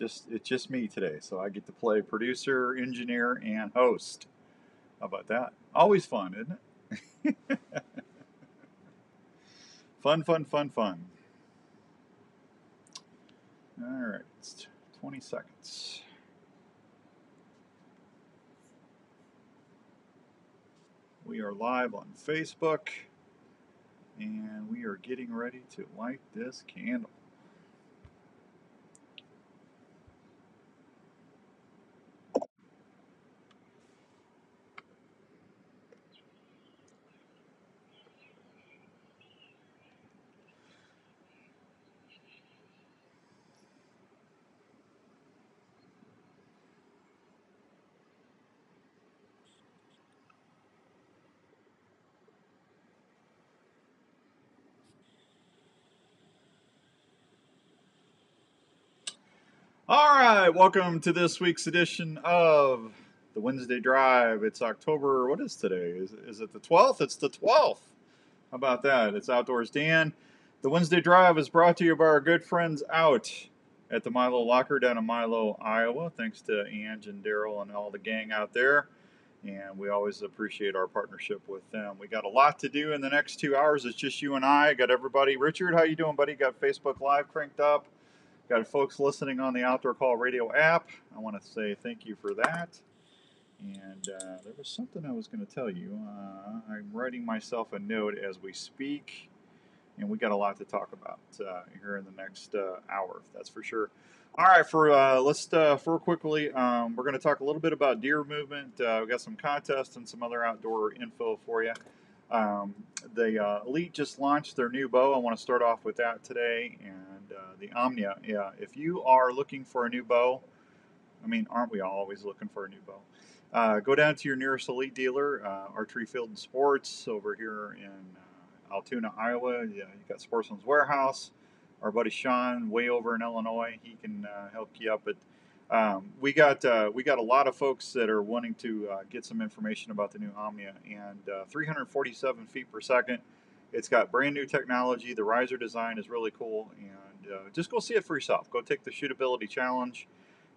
It's just me today, so I get to play producer, engineer, and host. How about that? Always fun, isn't it? Fun, fun, fun, fun. All right, it's 20 seconds. We are live on Facebook, and we are getting ready to light this candle. All right, welcome to this week's edition of the Wednesday Drive. It's October, what is today? Is it the 12th? It's the 12th. How about that? It's Outdoors Dan. The Wednesday Drive is brought to you by our good friends out at the Milo Locker down in Milo, Iowa. Thanks to Ange and Daryl and all the gang out there. And we always appreciate our partnership with them. We got a lot to do in the next 2 hours. It's just you and I. Got everybody. Richard, how you doing, buddy? Got Facebook Live cranked up. Got folks listening on the Outdoor Call Radio app. I want to say thank you for that. And there was something I was going to tell you. I'm writing myself a note as we speak, and we got a lot to talk about here in the next hour, that's for sure. All right, for quickly, we're going to talk a little bit about deer movement. We got some contests and some other outdoor info for you. The Elite just launched their new bow. I want to start off with that today, and the Omnia. Yeah, if you are looking for a new bow, I mean, aren't we all always looking for a new bow? Go down to your nearest Elite dealer, Archery Field and Sports over here in Altoona, Iowa. Yeah, you got Sportsman's Warehouse. Our buddy Sean, way over in Illinois, he can help you up. But we got a lot of folks that are wanting to get some information about the new Omnia and 347 feet per second. It's got brand new technology. The riser design is really cool, and just go see it for yourself. Go take the shootability challenge,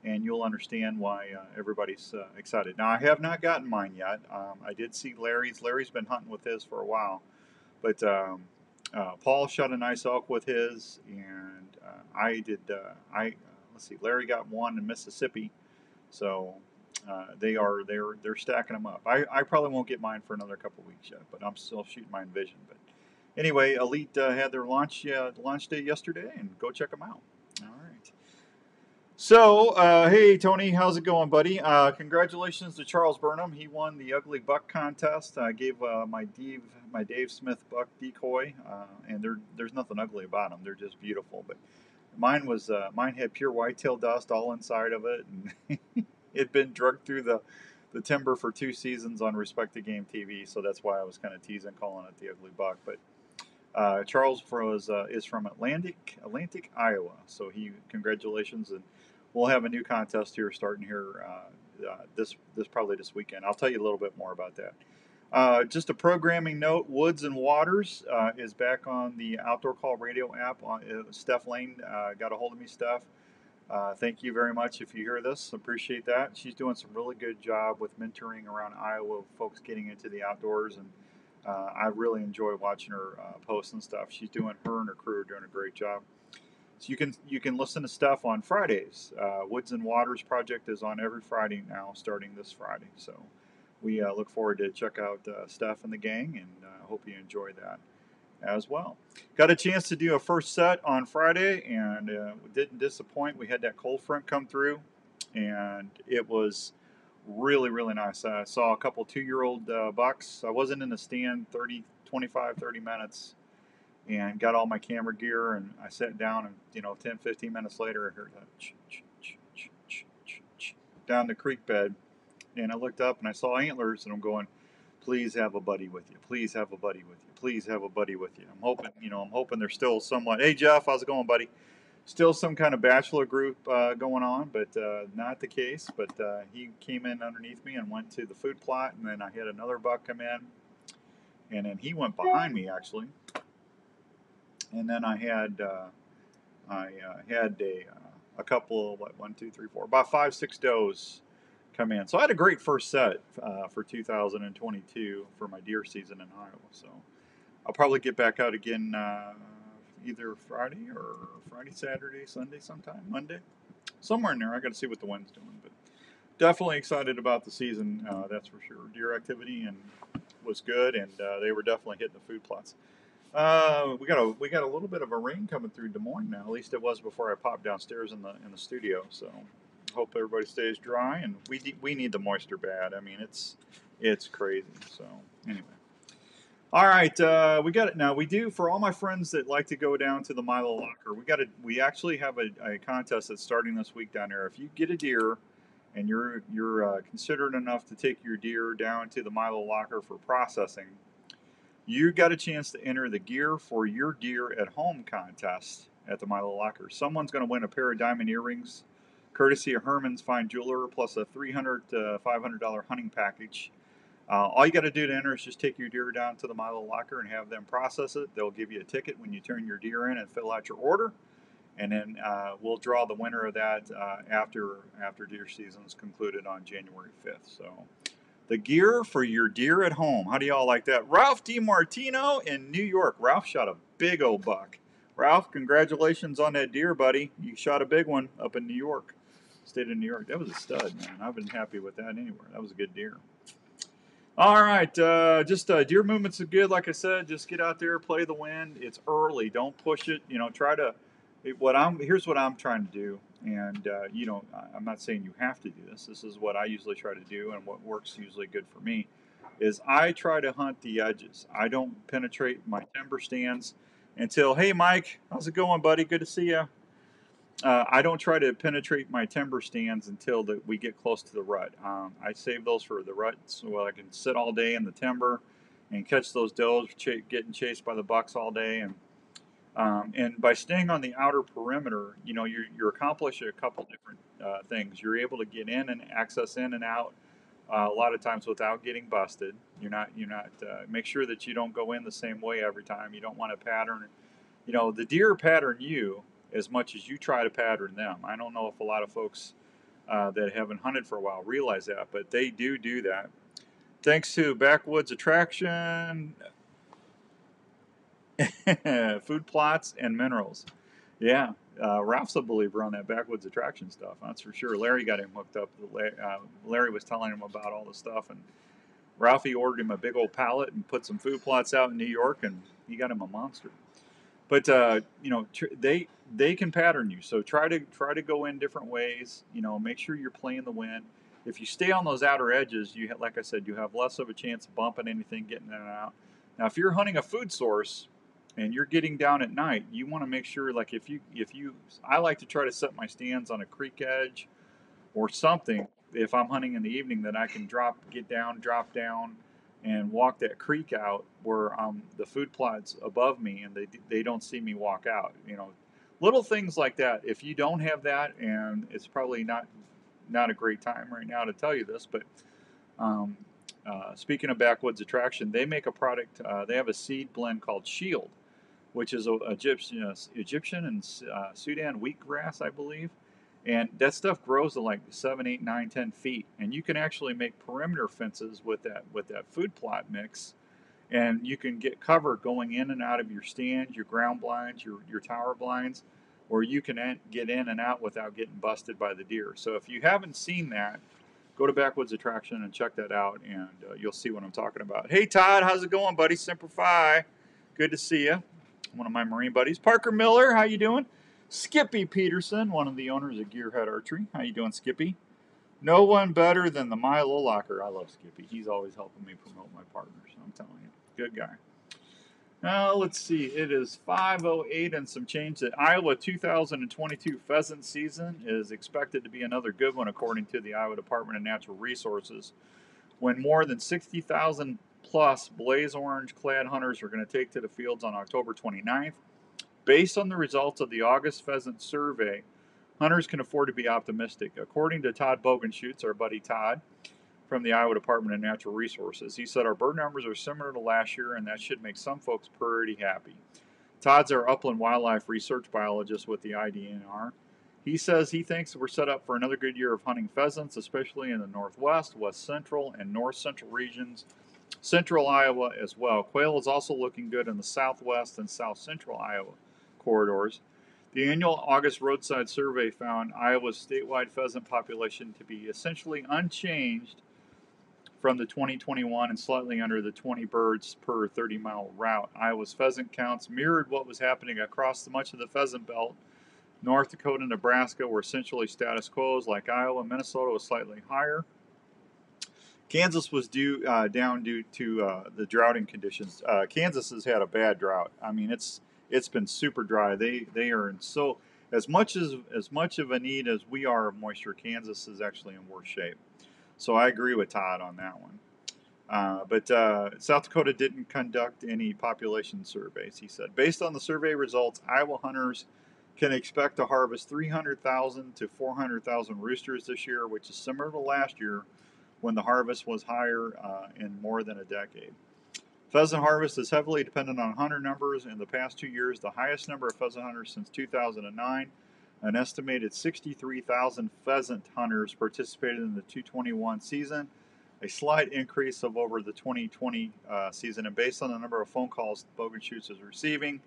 and you'll understand why everybody's excited. Now, I have not gotten mine yet. I did see Larry's. Larry's been hunting with his for a while, but Paul shot a nice elk with his, and I did. Let's see, Larry got one in Mississippi, so they're stacking them up. I probably won't get mine for another couple weeks yet, but I'm still shooting my Envision. But anyway, Elite had their launch day yesterday, and go check them out. All right. So, hey Tony, how's it going, buddy? Congratulations to Charles Burnham. He won the Ugly Buck contest. I gave my Dave Smith buck decoy, and there's nothing ugly about them. They're just beautiful. But mine had pure whitetail dust all inside of it, and it'd been drugged through the timber for 2 seasons on Respected Game TV. So that's why I was kind of teasing calling it the Ugly Buck. But Charles is from Atlantic, Iowa. So congratulations, and we'll have a new contest here starting here probably this weekend. I'll tell you a little bit more about that. Just a programming note: Woods and Waters is back on the Outdoor Call Radio app. Steph Lane got a hold of me. Steph, thank you very much if you hear this. Appreciate that. She's doing some really good job with mentoring around Iowa, folks getting into the outdoors, and I really enjoy watching her posts and stuff. Her and her crew are doing a great job. So you can listen to stuff on Fridays. Woods and Waters Project is on every Friday now, starting this Friday. So we look forward to check out Steph and the gang, and hope you enjoy that as well. Got a chance to do a first set on Friday, and we didn't disappoint. We had that cold front come through, and it was really, really nice. I saw a couple 2-year-old bucks. I wasn't in the stand 25, 30 minutes, and got all my camera gear, and I sat down, and 10, 15 minutes later, I heard that down the creek bed, and I looked up and I saw antlers, and I'm going, please have a buddy with you. Please have a buddy with you. Please have a buddy with you. I'm hoping there's still somewhat. Hey Jeff, how's it going, buddy? Still some kind of bachelor group going on, but not the case. But he came in underneath me and went to the food plot, and then I had another buck come in, and then he went behind me actually, and then I had a a couple, what, 1, 2, 3, 4, about 5, 6 does come in. So I had a great first set for 2022 for my deer season in Iowa. So I'll probably get back out again either Friday, Saturday, Sunday sometime, Monday. Somewhere in there. I got to see what the wind's doing. But definitely excited about the season, that's for sure. Deer activity and was good, and they were definitely hitting the food plots. We got a little bit of a rain coming through Des Moines now. At least it was before I popped downstairs in the studio. So hope everybody stays dry, and we need the moisture bad. I mean, it's crazy. So anyway, all right, we got it now. We do, for all my friends that like to go down to the Milo Locker. We actually have a contest that's starting this week down there. If you get a deer and you're considerate enough to take your deer down to the Milo Locker for processing, you got a chance to enter the Gear for Your Deer at Home contest at the Milo Locker. Someone's going to win a pair of diamond earrings, courtesy of Herman's Fine Jeweler, plus a $300 to $500 hunting package. All you got to do to enter is just take your deer down to the Milo Locker and have them process it. They'll give you a ticket when you turn your deer in and fill out your order. And then we'll draw the winner of that after deer season is concluded on January 5th. So the Gear for Your Deer at Home. How do y'all like that? Ralph DiMartino in New York. Ralph shot a big old buck. Ralph, congratulations on that deer, buddy. You shot a big one up in New York, state of New York. That was a stud, man. I've been happy with that anywhere. That was a good deer. All right, deer movements are good. Like I said, just get out there, play the wind. It's early. Don't push it. Try to. Here's what I'm trying to do, and I'm not saying you have to do this. This is what I usually try to do, and what works usually good for me, is I try to hunt the edges. I don't penetrate my timber stands until, hey Mike, how's it going, buddy? Good to see you. I don't try to penetrate my timber stands until we get close to the rut. I save those for the rut so I can sit all day in the timber and catch those does getting chased by the bucks all day. And by staying on the outer perimeter, you accomplish a couple different things. You're able to get in and access in and out a lot of times without getting busted. You're not. Make sure that you don't go in the same way every time. You don't want to pattern. The deer pattern you as much as you try to pattern them. I don't know if a lot of folks that haven't hunted for a while realize that, but they do that. Thanks to Backwoods Attraction, food plots, and minerals. Yeah, Ralph's a believer on that Backwoods Attraction stuff, that's for sure. Larry got him hooked up. Larry was telling him about all the stuff, and Ralphie ordered him a big old pallet and put some food plots out in New York, and he got him a monster. But they can pattern you, so try to go in different ways. Make sure you're playing the wind. If you stay on those outer edges, like I said, you have less of a chance of bumping anything, getting in and out. Now, if you're hunting a food source and you're getting down at night, you want to make sure, like I like to try to set my stands on a creek edge or something. If I'm hunting in the evening, that I can drop down, and walk that creek out where the food plot's above me and they don't see me walk out. Little things like that. If you don't have that, and it's probably not a great time right now to tell you this, but speaking of Backwoods Attraction, they make a product. They have a seed blend called Shield, which is Egyptian and Sudan wheatgrass, I believe. And that stuff grows to like 7, 8, 9, 10 feet. And you can actually make perimeter fences with that food plot mix. And you can get cover going in and out of your stands, your ground blinds, your tower blinds, or you can get in and out without getting busted by the deer. So if you haven't seen that, go to Backwoods Attraction and check that out, and you'll see what I'm talking about. Hey, Todd, how's it going, buddy? Semper Fi. Good to see you. One of my Marine buddies. Parker Miller, how you doing? Skippy Peterson, one of the owners of Gearhead Archery. How you doing, Skippy? No one better than the Milo Locker. I love Skippy. He's always helping me promote my partners. I'm telling you, good guy. Now, let's see. It is 5:08 and some change. The Iowa 2022 pheasant season is expected to be another good one, according to the Iowa Department of Natural Resources, when more than 60,000 plus blaze orange clad hunters are going to take to the fields on October 29th. Based on the results of the August pheasant survey, hunters can afford to be optimistic. According to Todd Bogenschutz, our buddy Todd, from the Iowa Department of Natural Resources, he said our bird numbers are similar to last year, and that should make some folks pretty happy. Todd's our upland wildlife research biologist with the IDNR. He says he thinks we're set up for another good year of hunting pheasants, especially in the northwest, west central, and north central regions, central Iowa as well. Quail is also looking good in the southwest and south central Iowa corridors. The annual August roadside survey found Iowa's statewide pheasant population to be essentially unchanged from the 2021 and slightly under the 20 birds per 30-mile route. Iowa's pheasant counts mirrored what was happening across much of the pheasant belt. North Dakota and Nebraska were essentially status quo, like Iowa. Minnesota was slightly higher. Kansas was down due to the droughting conditions. Kansas has had a bad drought. I mean, it's been super dry. They are in so as much of a need as we are of moisture. Kansas is actually in worse shape. So I agree with Todd on that one. But South Dakota didn't conduct any population surveys. He said, based on the survey results, Iowa hunters can expect to harvest 300,000 to 400,000 roosters this year, which is similar to last year when the harvest was higher in more than a decade. Pheasant harvest is heavily dependent on hunter numbers. In the past 2 years, the highest number of pheasant hunters since 2009, an estimated 63,000 pheasant hunters participated in the 2021 season, a slight increase of over the 2020 season. And based on the number of phone calls Bogen Schutz is receiving,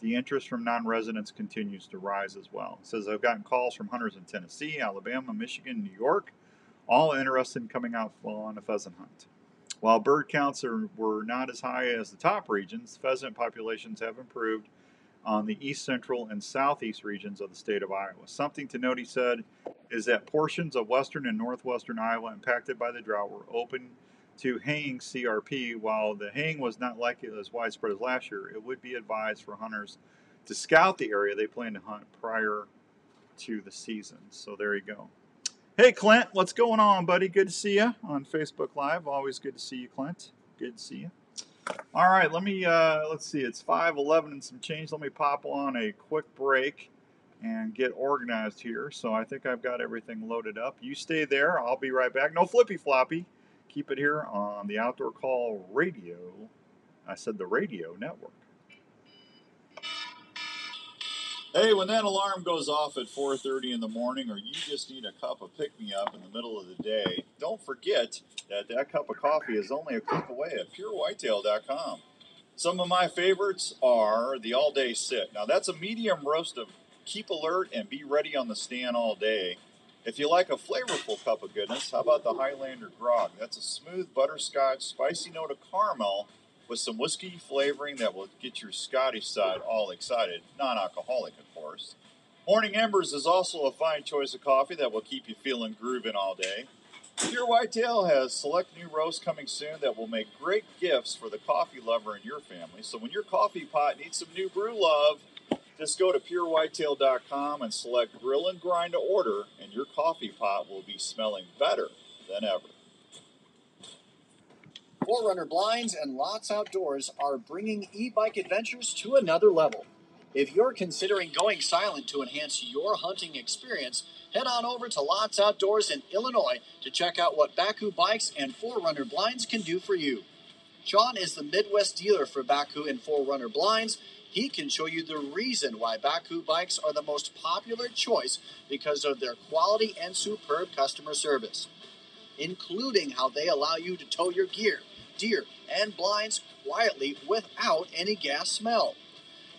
the interest from non-residents continues to rise as well. It says, I've gotten calls from hunters in Tennessee, Alabama, Michigan, New York, all interested in coming out on a pheasant hunt. While bird counts were not as high as the top regions, pheasant populations have improved on the east central and southeast regions of the state of Iowa. Something to note, he said, is that portions of western and northwestern Iowa impacted by the drought were open to haying CRP. While the haying was not likely as widespread as last year, it would be advised for hunters to scout the area they plan to hunt prior to the season. So there you go. Hey, Clint, what's going on, buddy? Good to see you on Facebook Live. Always good to see you, Clint. Good to see you. All right, let's see. It's 5:11 and some change. Let me pop on a quick break and get organized here. So I think I've got everything loaded up. You stay there. I'll be right back. No flippy floppy. Keep it here on the Outdoor Call Radio. I said the radio network. Hey, when that alarm goes off at 4:30 in the morning, or you just need a cup of pick-me-up in the middle of the day, don't forget that cup of coffee is only a click away at purewhitetail.com. Some of my favorites are the All Day Sit. Now, that's a medium roast of keep alert and be ready on the stand all day. If you like a flavorful cup of goodness, how about the Highlander Grog? That's a smooth butterscotch, spicy note of caramel with some whiskey flavoring that will get your Scottish side all excited. Non-alcoholic, of course. Morning Embers is also a fine choice of coffee that will keep you feeling grooving all day. Pure Whitetail has select new roasts coming soon that will make great gifts for the coffee lover in your family. So when your coffee pot needs some new brew love, just go to purewhitetail.com and select Grill and Grind to order, and your coffee pot will be smelling better than ever. 4Runner Blinds and Lots Outdoors are bringing e-bike adventures to another level. If you're considering going silent to enhance your hunting experience, head on over to Lots Outdoors in Illinois to check out what Bakcou bikes and 4Runner Blinds can do for you. Sean is the Midwest dealer for Bakcou and 4Runner Blinds. He can show you the reason why Bakcou bikes are the most popular choice because of their quality and superb customer service, including how they allow you to tow your gear, deer, and blinds quietly without any gas smell.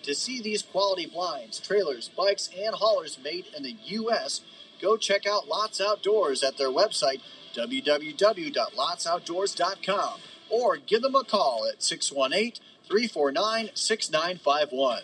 To see these quality blinds, trailers, bikes, and haulers made in the U.S., go check out Lots Outdoors at their website, www.lotsoutdoors.com, or give them a call at 618-349-6951.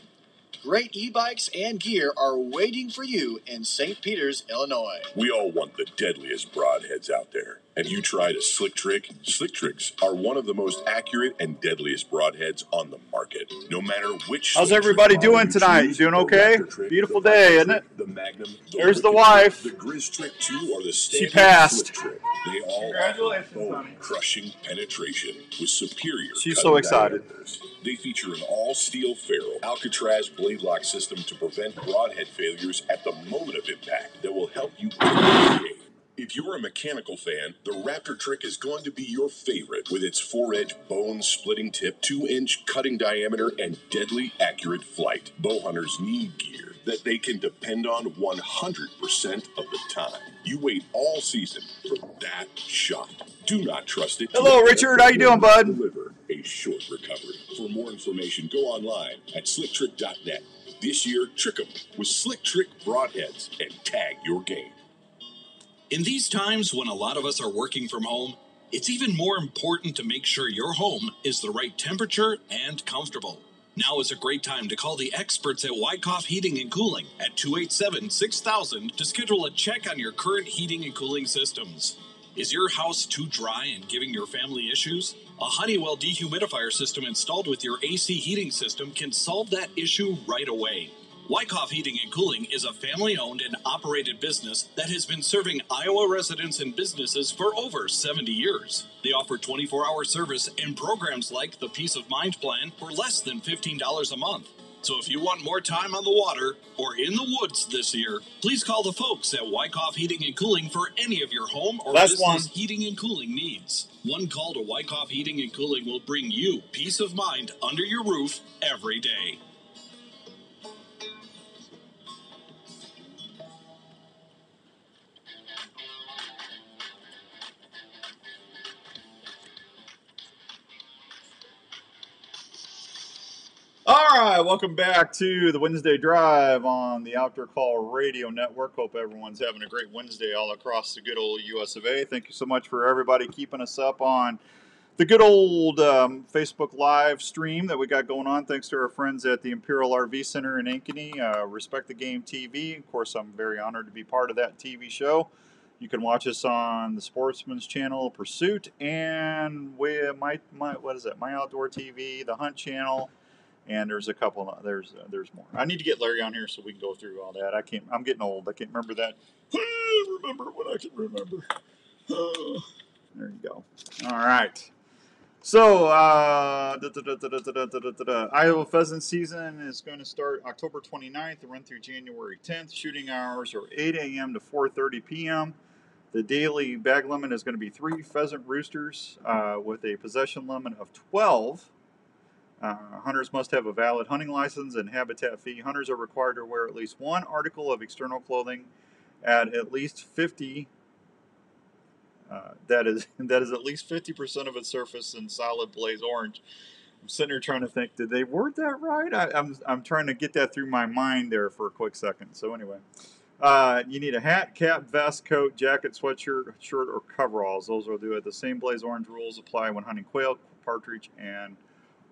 Great e-bikes and gear are waiting for you in St. Peters, Illinois. We all want the deadliest broadheads out there. Have you tried a Slick Trick? Slick Tricks are one of the most accurate and deadliest broadheads on the market. No matter which. How's everybody doing tonight? You doing okay? Beautiful day, isn't it? The Magnum. There's the wife. The Grizz Trick 2 or the She passed. Slick Trick. They all offer bone-crushing penetration with superior. She's so excited. Diameters. They feature an all-steel ferrule Alcatraz blade lock system to prevent broadhead failures at the moment of impact that will help you pick up the game. If you're a mechanical fan, the Raptor Trick is going to be your favorite with its 4-edge bone-splitting tip, 2-inch cutting diameter, and deadly accurate flight. Bow hunters need gear that they can depend on 100% of the time. You wait all season for that shot. Do not trust it. Hello, Richard. How you doing, bud? Deliver a short recovery. For more information, go online at slicktrick.net. This year, trick 'em with Slick Trick broadheads and tag your game. In these times when a lot of us are working from home, it's even more important to make sure your home is the right temperature and comfortable. Now is a great time to call the experts at Wyckoff Heating and Cooling at 287-6000 to schedule a check on your current heating and cooling systems. Is your house too dry and giving your family issues? A Honeywell dehumidifier system installed with your AC heating system can solve that issue right away. Wyckoff Heating and Cooling is a family-owned and operated business that has been serving Iowa residents and businesses for over 70 years. They offer 24-hour service and programs like the Peace of Mind Plan for less than $15 a month. So if you want more time on the water or in the woods this year, please call the folks at Wyckoff Heating and Cooling for any of your home or business heating and cooling needs. One call to Wyckoff Heating and Cooling will bring you peace of mind under your roof every day. All right, welcome back to the Wednesday Drive on the Outdoor Call Radio Network. Hope everyone's having a great Wednesday all across the good old US of A. Thank you so much for everybody keeping us up on the good old Facebook live stream that we got going on. Thanks to our friends at the Imperial RV Center in Ankeny, Respect the Game TV. Of course, I'm very honored to be part of that TV show. You can watch us on the Sportsman's Channel, Pursuit, and my Outdoor TV, the Hunt Channel. And there's a couple. There's more. I need to get Larry on here so we can go through all that. I'm getting old. I can't remember that. Remember what I can remember. There you go. All right. So Iowa pheasant season is going to start October 29th and run through January 10th. Shooting hours are 8 a.m. to 4:30 p.m. The daily bag limit is going to be 3 pheasant roosters with a possession limit of 12. Hunters must have a valid hunting license and habitat fee. Hunters are required to wear at least one article of external clothing at least 50. That is at least 50% of its surface in solid blaze orange. I'm sitting here trying to think, did they word that right? I'm trying to get that through my mind there for a quick second. So anyway, you need a hat, cap, vest, coat, jacket, sweatshirt, shirt, or coveralls. Those will do it. The same blaze orange rules apply when hunting quail, partridge, and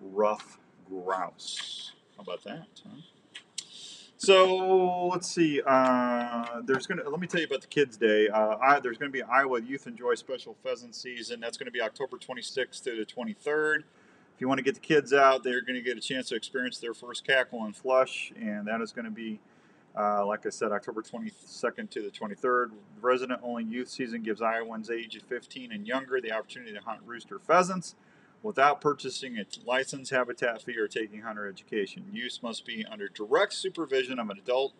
rough grouse. How about that? Huh? So let's see. Let me tell you about the Kids Day. There's going to be Iowa Youth Enjoy Special Pheasant Season. That's going to be October 26th to the 23rd. If you want to get the kids out, they're going to get a chance to experience their first cackle and flush, and that is going to be, like I said, October 22nd to the 23rd. The resident-only youth season gives Iowans aged 15 and younger the opportunity to hunt rooster pheasants without purchasing a license, habitat fee, or taking hunter education. Use must be under direct supervision of an adult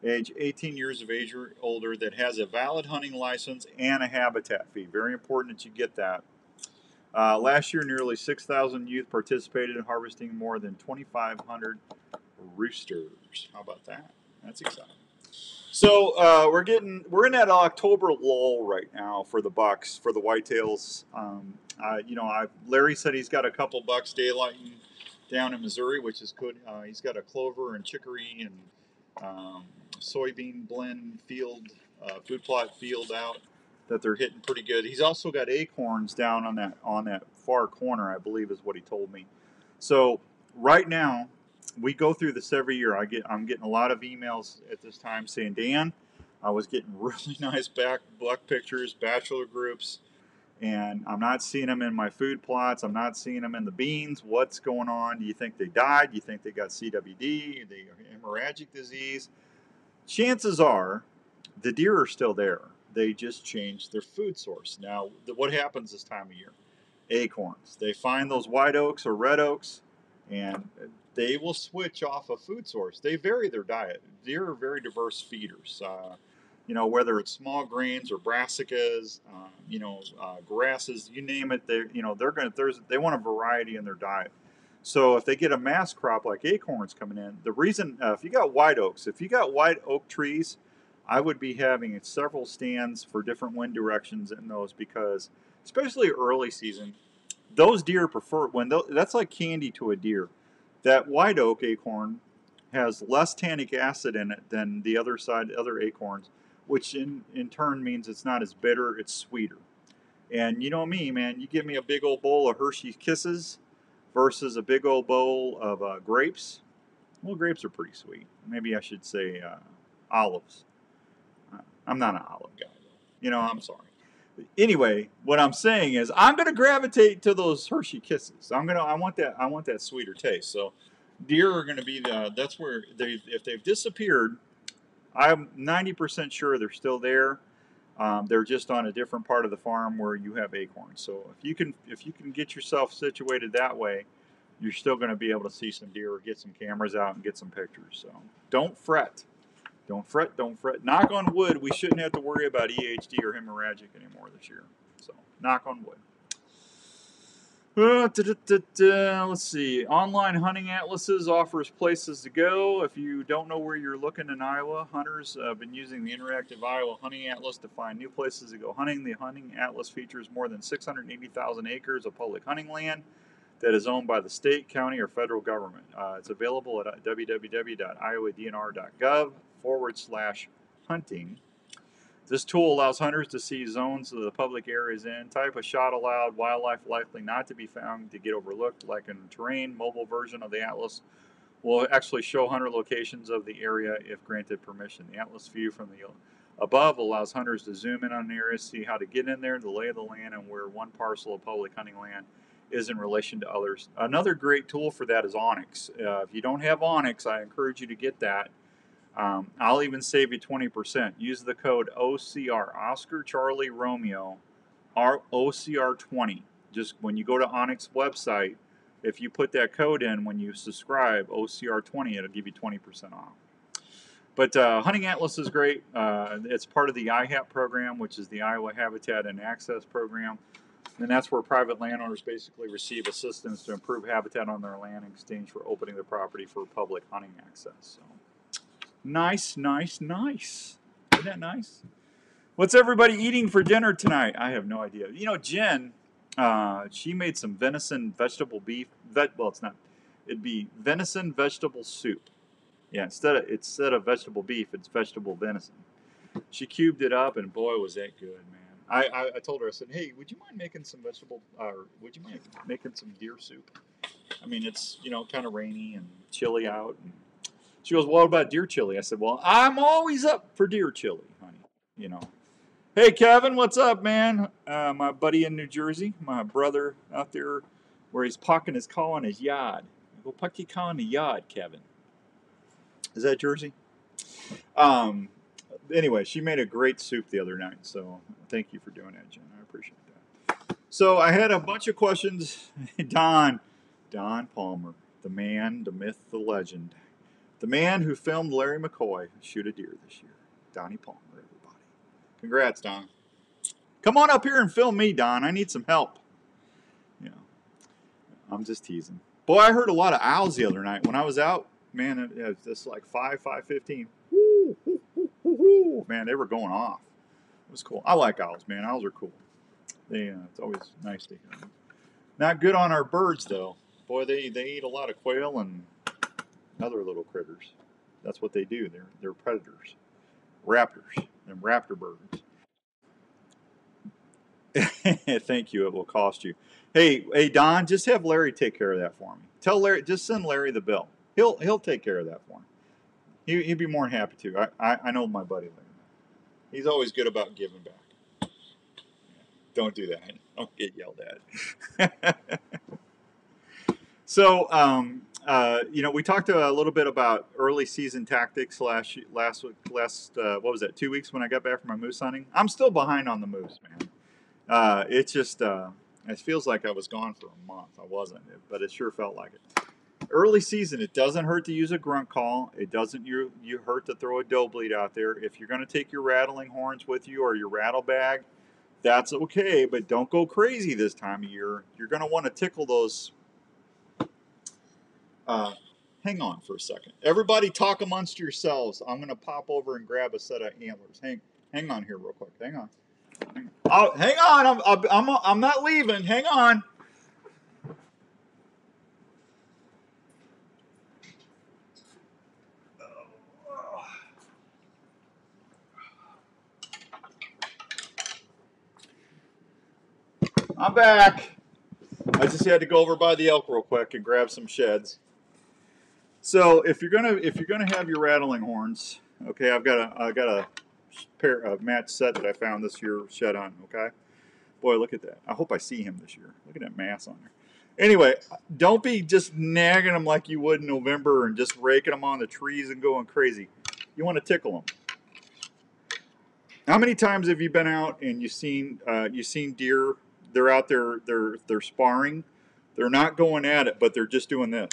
age 18 years of age or older that has a valid hunting license and a habitat fee. Very important that you get that. Last year, nearly 6,000 youth participated in harvesting more than 2,500 roosters. How about that? That's exciting. So we're in that October lull right now for the bucks, for the whitetails. Larry said he's got a couple bucks daylighting down in Missouri, which is good. He's got a clover and chicory and soybean blend field, food plot field out that they're hitting pretty good. He's also got acorns down on that far corner, I believe is what he told me. So right now, we go through this every year. I'm getting a lot of emails at this time saying, Dan, I was getting really nice buck pictures, bachelor groups, and I'm not seeing them in my food plots. I'm not seeing them in the beans. What's going on? Do you think they died? Do you think they got CWD? They hemorrhagic disease? Chances are the deer are still there. They just changed their food source. Now, what happens this time of year? Acorns. They find those white oaks or red oaks, and they will switch off a food source. They vary their diet. Deer are very diverse feeders. Whether it's small grains or brassicas, grasses, you name it. They want a variety in their diet. So if they get a mass crop like acorns coming in, the reason, if you got white oaks, if you got white oak trees, I would be having several stands for different wind directions in those, because especially early season, those deer prefer, that's like candy to a deer. That white oak acorn has less tannic acid in it than the other acorns, which in turn means it's not as bitter, it's sweeter. And you know me, man, you give me a big old bowl of Hershey's Kisses versus a big old bowl of grapes. Well, grapes are pretty sweet. Maybe I should say olives. I'm not an olive guy, though. You know, I'm sorry. Anyway, what I'm saying is I'm going to gravitate to those Hershey Kisses. I want that sweeter taste. So deer are going to be that's where if they've disappeared, I'm 90% sure they're still there. They're just on a different part of the farm where you have acorns. So if you can get yourself situated that way, you're still going to be able to see some deer or get some cameras out and get some pictures. So don't fret. Don't fret, don't fret. Knock on wood, we shouldn't have to worry about EHD or hemorrhagic anymore this year. So, knock on wood. Let's see. Online hunting atlases offers places to go. If you don't know where you're looking in Iowa, hunters have been using the Interactive Iowa Hunting Atlas to find new places to go hunting. The Hunting Atlas features more than 680,000 acres of public hunting land that is owned by the state, county, or federal government. It's available at www.iowadnr.gov/hunting. This tool allows hunters to see zones of the public areas in, type of shot allowed, wildlife likely not to be found to get overlooked, like in terrain. Mobile version of the Atlas will actually show hunter locations of the area if granted permission. The Atlas view from the above allows hunters to zoom in on an area, see how to get in there, the lay of the land, and where one parcel of public hunting land is in relation to others. Another great tool for that is onX. If you don't have onX, I encourage you to get that. I'll even save you 20%. Use the code OCR, Oscar Charlie Romeo, OCR20. Just when you go to onX website, if you put that code in when you subscribe, OCR20, it'll give you 20% off. But Hunting Atlas is great. It's part of the IHAP program, which is the Iowa Habitat and Access Program. And that's where private landowners basically receive assistance to improve habitat on their land in exchange for opening the property for public hunting access. So, nice, nice, nice. Isn't that nice? What's everybody eating for dinner tonight? I have no idea. You know, Jen, she made some venison vegetable beef. Well, it's not. It'd be venison vegetable soup. Yeah, instead of vegetable beef, it's vegetable venison. She cubed it up, and boy, was that good, man. I told her, I said, hey, would you mind making some would you mind making some deer soup? I mean, it's, you know, kind of rainy and chilly out. And she goes, well, what about deer chili? I said, well, I'm always up for deer chili, honey, you know. Hey, Kevin, what's up, man? My buddy in New Jersey, my brother out there where he's parking his car in his yard. Go park your car in the yard, Kevin. Is that Jersey? Anyway, she made a great soup the other night, so thank you for doing that, Jen. I appreciate that. So I had a bunch of questions. Don Palmer, the man, the myth, the legend, the man who filmed Larry McCoy shoot a deer this year. Donnie Palmer, everybody. Congrats, Don. Come on up here and film me, Don. I need some help. You know, I'm just teasing. Boy, I heard a lot of owls the other night when I was out. Man, it was just like 5:15. Man, they were going off. It was cool. I like owls, man. Owls are cool. It's always nice to hear them. Not good on our birds, though. Boy, they eat a lot of quail and other little critters. That's what they do. They're predators. Raptors. Them raptor birds. Thank you. It will cost you. Hey, Don, just have Larry take care of that for me. Tell Larry, just send Larry the bill. He'll take care of that for me. He'd be more than happy to. I know my buddy Larry. He's always good about giving back. Yeah, don't do that. Don't get yelled at. So, you know, we talked a little bit about early season tactics last what was that, 2 weeks when I got back from my moose hunting. I'm still behind on the moose, man. It just, it feels like I was gone for a month. I wasn't, but it sure felt like it. Early season, it doesn't hurt to use a grunt call. It doesn't you hurt to throw a doe bleed out there. If you're going to take your rattling horns with you or your rattle bag, that's okay, but don't go crazy this time of year. You're going to want to tickle those Hang on for a second. Everybody talk amongst yourselves. I'm going to pop over and grab a set of antlers. Hang on here real quick. Hang on. Oh, hang on. I'm not leaving. Hang on. I'm back. I just had to go over by the elk real quick and grab some sheds. So if you're gonna have your rattling horns, okay, I've got a pair of match set that I found this year shed on. Okay, boy, look at that. I hope I see him this year. Look at that mass on there. Anyway, don't be just nagging them like you would in November and just raking them on the trees and going crazy. You want to tickle them. How many times have you been out and you've seen deer? They're out there, they're sparring. They're not going at it, but they're just doing this.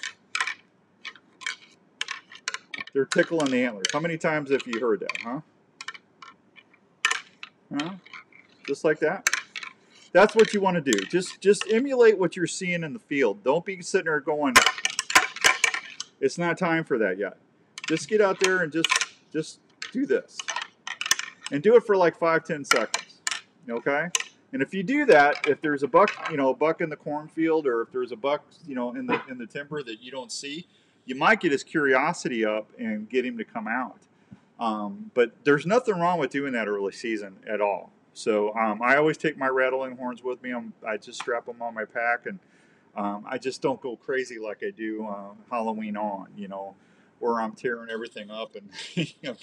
They're tickling the antlers. How many times have you heard that, huh? Huh? Just like that? That's what you want to do. Just emulate what you're seeing in the field. Don't be sitting there going, it's not time for that yet. Just get out there and just do this. And do it for like 5-10 seconds. Okay? And if you do that, if there's a buck, a buck in the cornfield, or if there's a buck, in the timber that you don't see, you might get his curiosity up and get him to come out. But there's nothing wrong with doing that early season at all. So I always take my rattling horns with me. I just strap them on my pack, and I just don't go crazy like I do Halloween on, where I'm tearing everything up and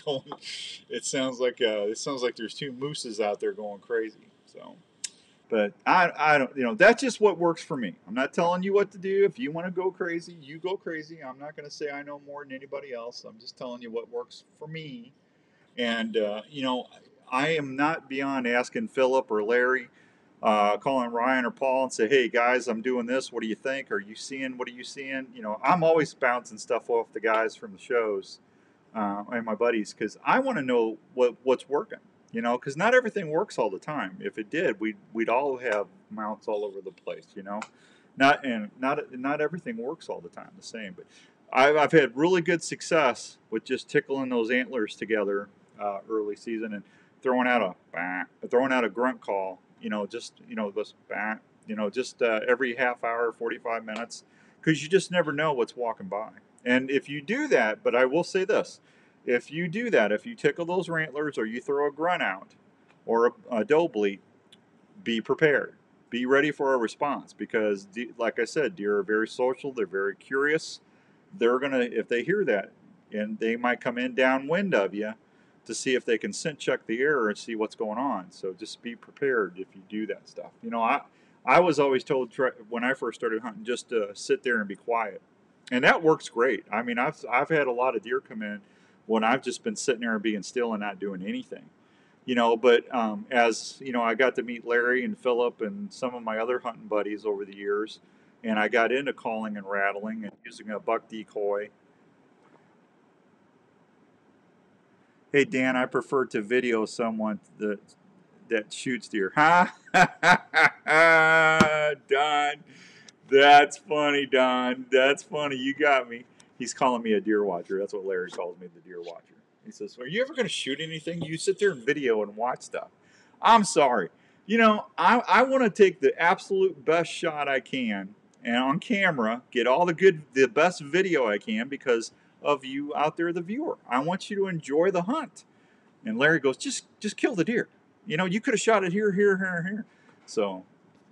going. It sounds like there's two mooses out there going crazy. So. But I don't, that's just what works for me. I'm not telling you what to do. If you want to go crazy, you go crazy. I'm not going to say I know more than anybody else. I'm just telling you what works for me. And, I am not beyond asking Philip or Larry, calling Ryan or Paul and say, hey, guys, I'm doing this. What do you think? What are you seeing? I'm always bouncing stuff off the guys from the shows and my buddies, because I want to know what's working. Because not everything works all the time. If it did, we'd all have mounts all over the place. Not everything works all the time the same. But I've had really good success with just tickling those antlers together early season and throwing out a grunt call. Just every half hour, 45 minutes, because you just never know what's walking by. And if you do that, but I will say this. If you do that, if you tickle those rantlers or you throw a grunt out or a doe bleat, be prepared. Be ready for a response, because, like I said, deer are very social. They're very curious. They're going to, if they hear that, and they might come in downwind of you to see if they can scent check the air and see what's going on. So just be prepared if you do that stuff. I was always told when I first started hunting just to sit there and be quiet. And that works great. I mean, I've had a lot of deer come in when I've just been sitting there and being still and not doing anything, but as I got to meet Larry and Philip and some of my other hunting buddies over the years, and I got into calling and rattling and using a buck decoy. Hey Dan, I prefer to video someone that shoots deer. Ha! Don, that's funny, Don. That's funny. You got me. He's calling me a deer watcher. That's what Larry calls me, the deer watcher. He says, are you ever going to shoot anything? You sit there and video and watch stuff. I'm sorry. I want to take the absolute best shot I can and on camera, get all the best video I can because of you out there, the viewer. I want you to enjoy the hunt. And Larry goes, just kill the deer. You could have shot it here. So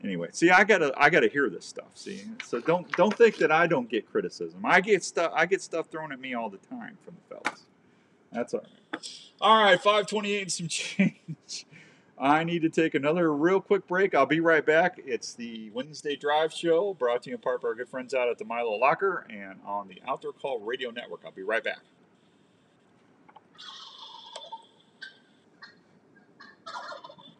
anyway, see, I gotta hear this stuff. See, so don't think that I don't get criticism. I get stuff thrown at me all the time from the fellas. That's all right. All right, 5:28 and some change. I need to take another real quick break. I'll be right back. It's the Wednesday Drive Show, brought to you in part by our good friends out at the Milo Locker and on the Outdoor Call Radio Network. I'll be right back.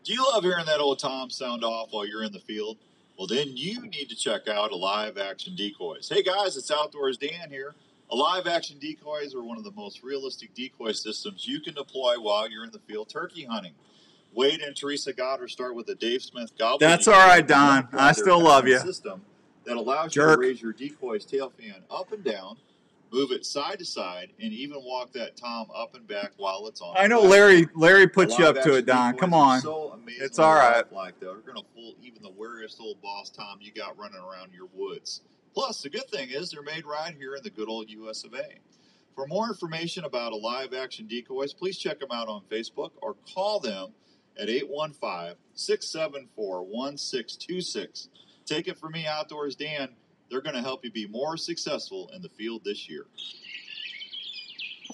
Do you love hearing that old tom sound off while you're in the field? Well, then you need to check out Alive Action Decoys. Hey guys, it's Outdoors Dan here. Alive Action Decoys are one of the most realistic decoy systems you can deploy while you're in the field turkey hunting. Wade and Teresa Goddard start with the Dave Smith Gobbler. That's all right, Don. I still love you. System that allows you to raise your decoy's tail fan up and down, move it side to side, and even walk that tom up and back while it's on. I know Larry put you up to it, Don. Come on. So it's all right. Like they're going to fool even the weariest old boss tom you got running around your woods. Plus, the good thing is they're made right here in the good old US of A. For more information about Alive Action Decoys, please check them out on Facebook or call them at 815-674-1626. Take it from me, Outdoors Dan. They're going to help you be more successful in the field this year.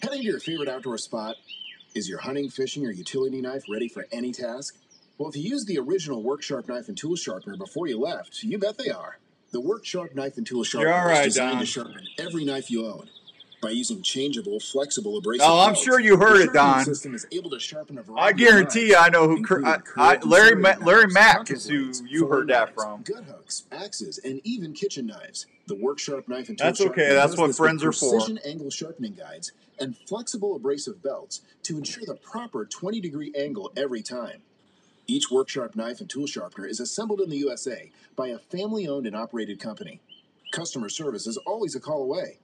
Heading to your favorite outdoor spot? Is your hunting, fishing, or utility knife ready for any task? Well, if you used the original Work Sharp knife and tool sharpener before you left, you bet they are. The Work Sharp knife and tool sharpener is designed to sharpen every knife you own. By using changeable, flexible abrasive belts, I'm sure you heard it, Don. System is able to sharpen a I guarantee you I know who Larry Mack is who you heard that from. Gut hooks, axes, and even kitchen knives. The Work Sharp knife and tool That's okay. That's what friends are for. Precision angle sharpening guides and flexible abrasive belts to ensure the proper 20-degree angle every time. Each Work Sharp knife and tool sharpener is assembled in the USA by a family-owned and operated company. Customer service is always a call away.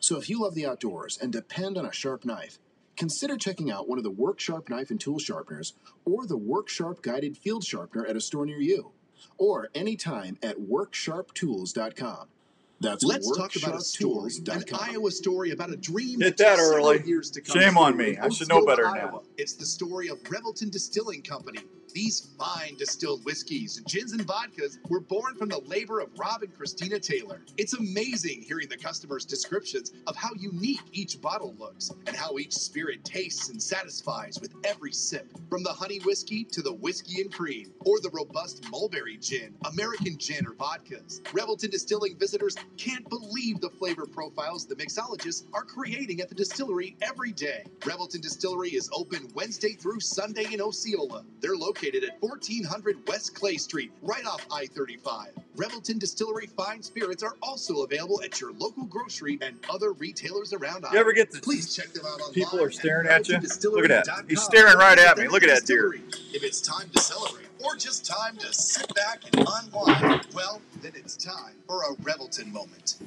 So if you love the outdoors and depend on a sharp knife, consider checking out one of the Work Sharp knife and tool sharpeners or the Work Sharp guided field sharpener at a store near you, or anytime at WorkSharpTools.com. That's Let's talk about a story, an Iowa story about a dream. Hit that early. Years to come. Shame on me. I should know better than that. It's the story of Revelton Distilling Company. These fine distilled whiskeys, gins, and vodkas were born from the labor of Rob and Christina Taylor. It's amazing hearing the customers' descriptions of how unique each bottle looks and how each spirit tastes and satisfies with every sip. From the honey whiskey to the whiskey and cream, or the robust mulberry gin, American gin, or vodkas. Revelton Distilling visitors can't believe the flavor profiles the mixologists are creating at the distillery every day. Revelton Distillery is open Wednesday through Sunday in Osceola. They're located at 1400 West Clay Street, right off I-35. Revelton Distillery fine spirits are also available at your local grocery and other retailers around Iowa. You ever get the Please check them out online. People are staring at you. Look at that. He's staring right at me. Look at that deer. If it's time to celebrate or just time to sit back and unwind, well, then it's time for a Revelton moment.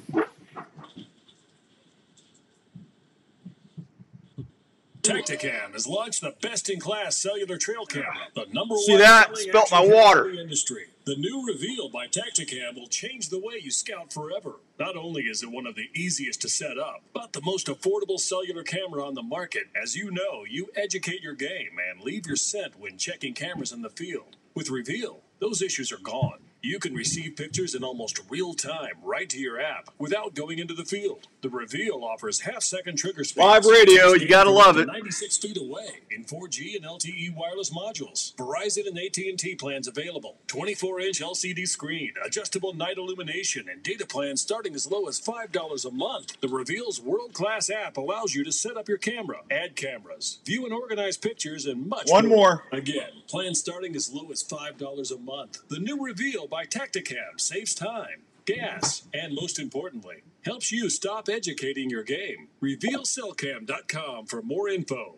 Tacticam has launched the best-in-class cellular trail camera, the number See one that? selling Spilt my action water. in the industry. The new Reveal by Tacticam will change the way you scout forever. Not only is it one of the easiest to set up, but the most affordable cellular camera on the market. As you know, you educate your game and leave your scent when checking cameras in the field. With Reveal, those issues are gone. You can receive pictures in almost real time right to your app without going into the field. The Reveal offers half-second trigger speeds. Live radio, you gotta love it. 96 feet away in 4G and LTE wireless modules. Verizon and AT&T plans available. 24-inch LCD screen, adjustable night illumination, and data plans starting as low as $5 a month. The Reveal's world-class app allows you to set up your camera, add cameras, view and organize pictures, and much more. One more. Again, plans starting as low as $5 a month. The new Reveal by Tacticam saves time, gas, and most importantly, helps you stop educating your game. RevealCellCam.com for more info.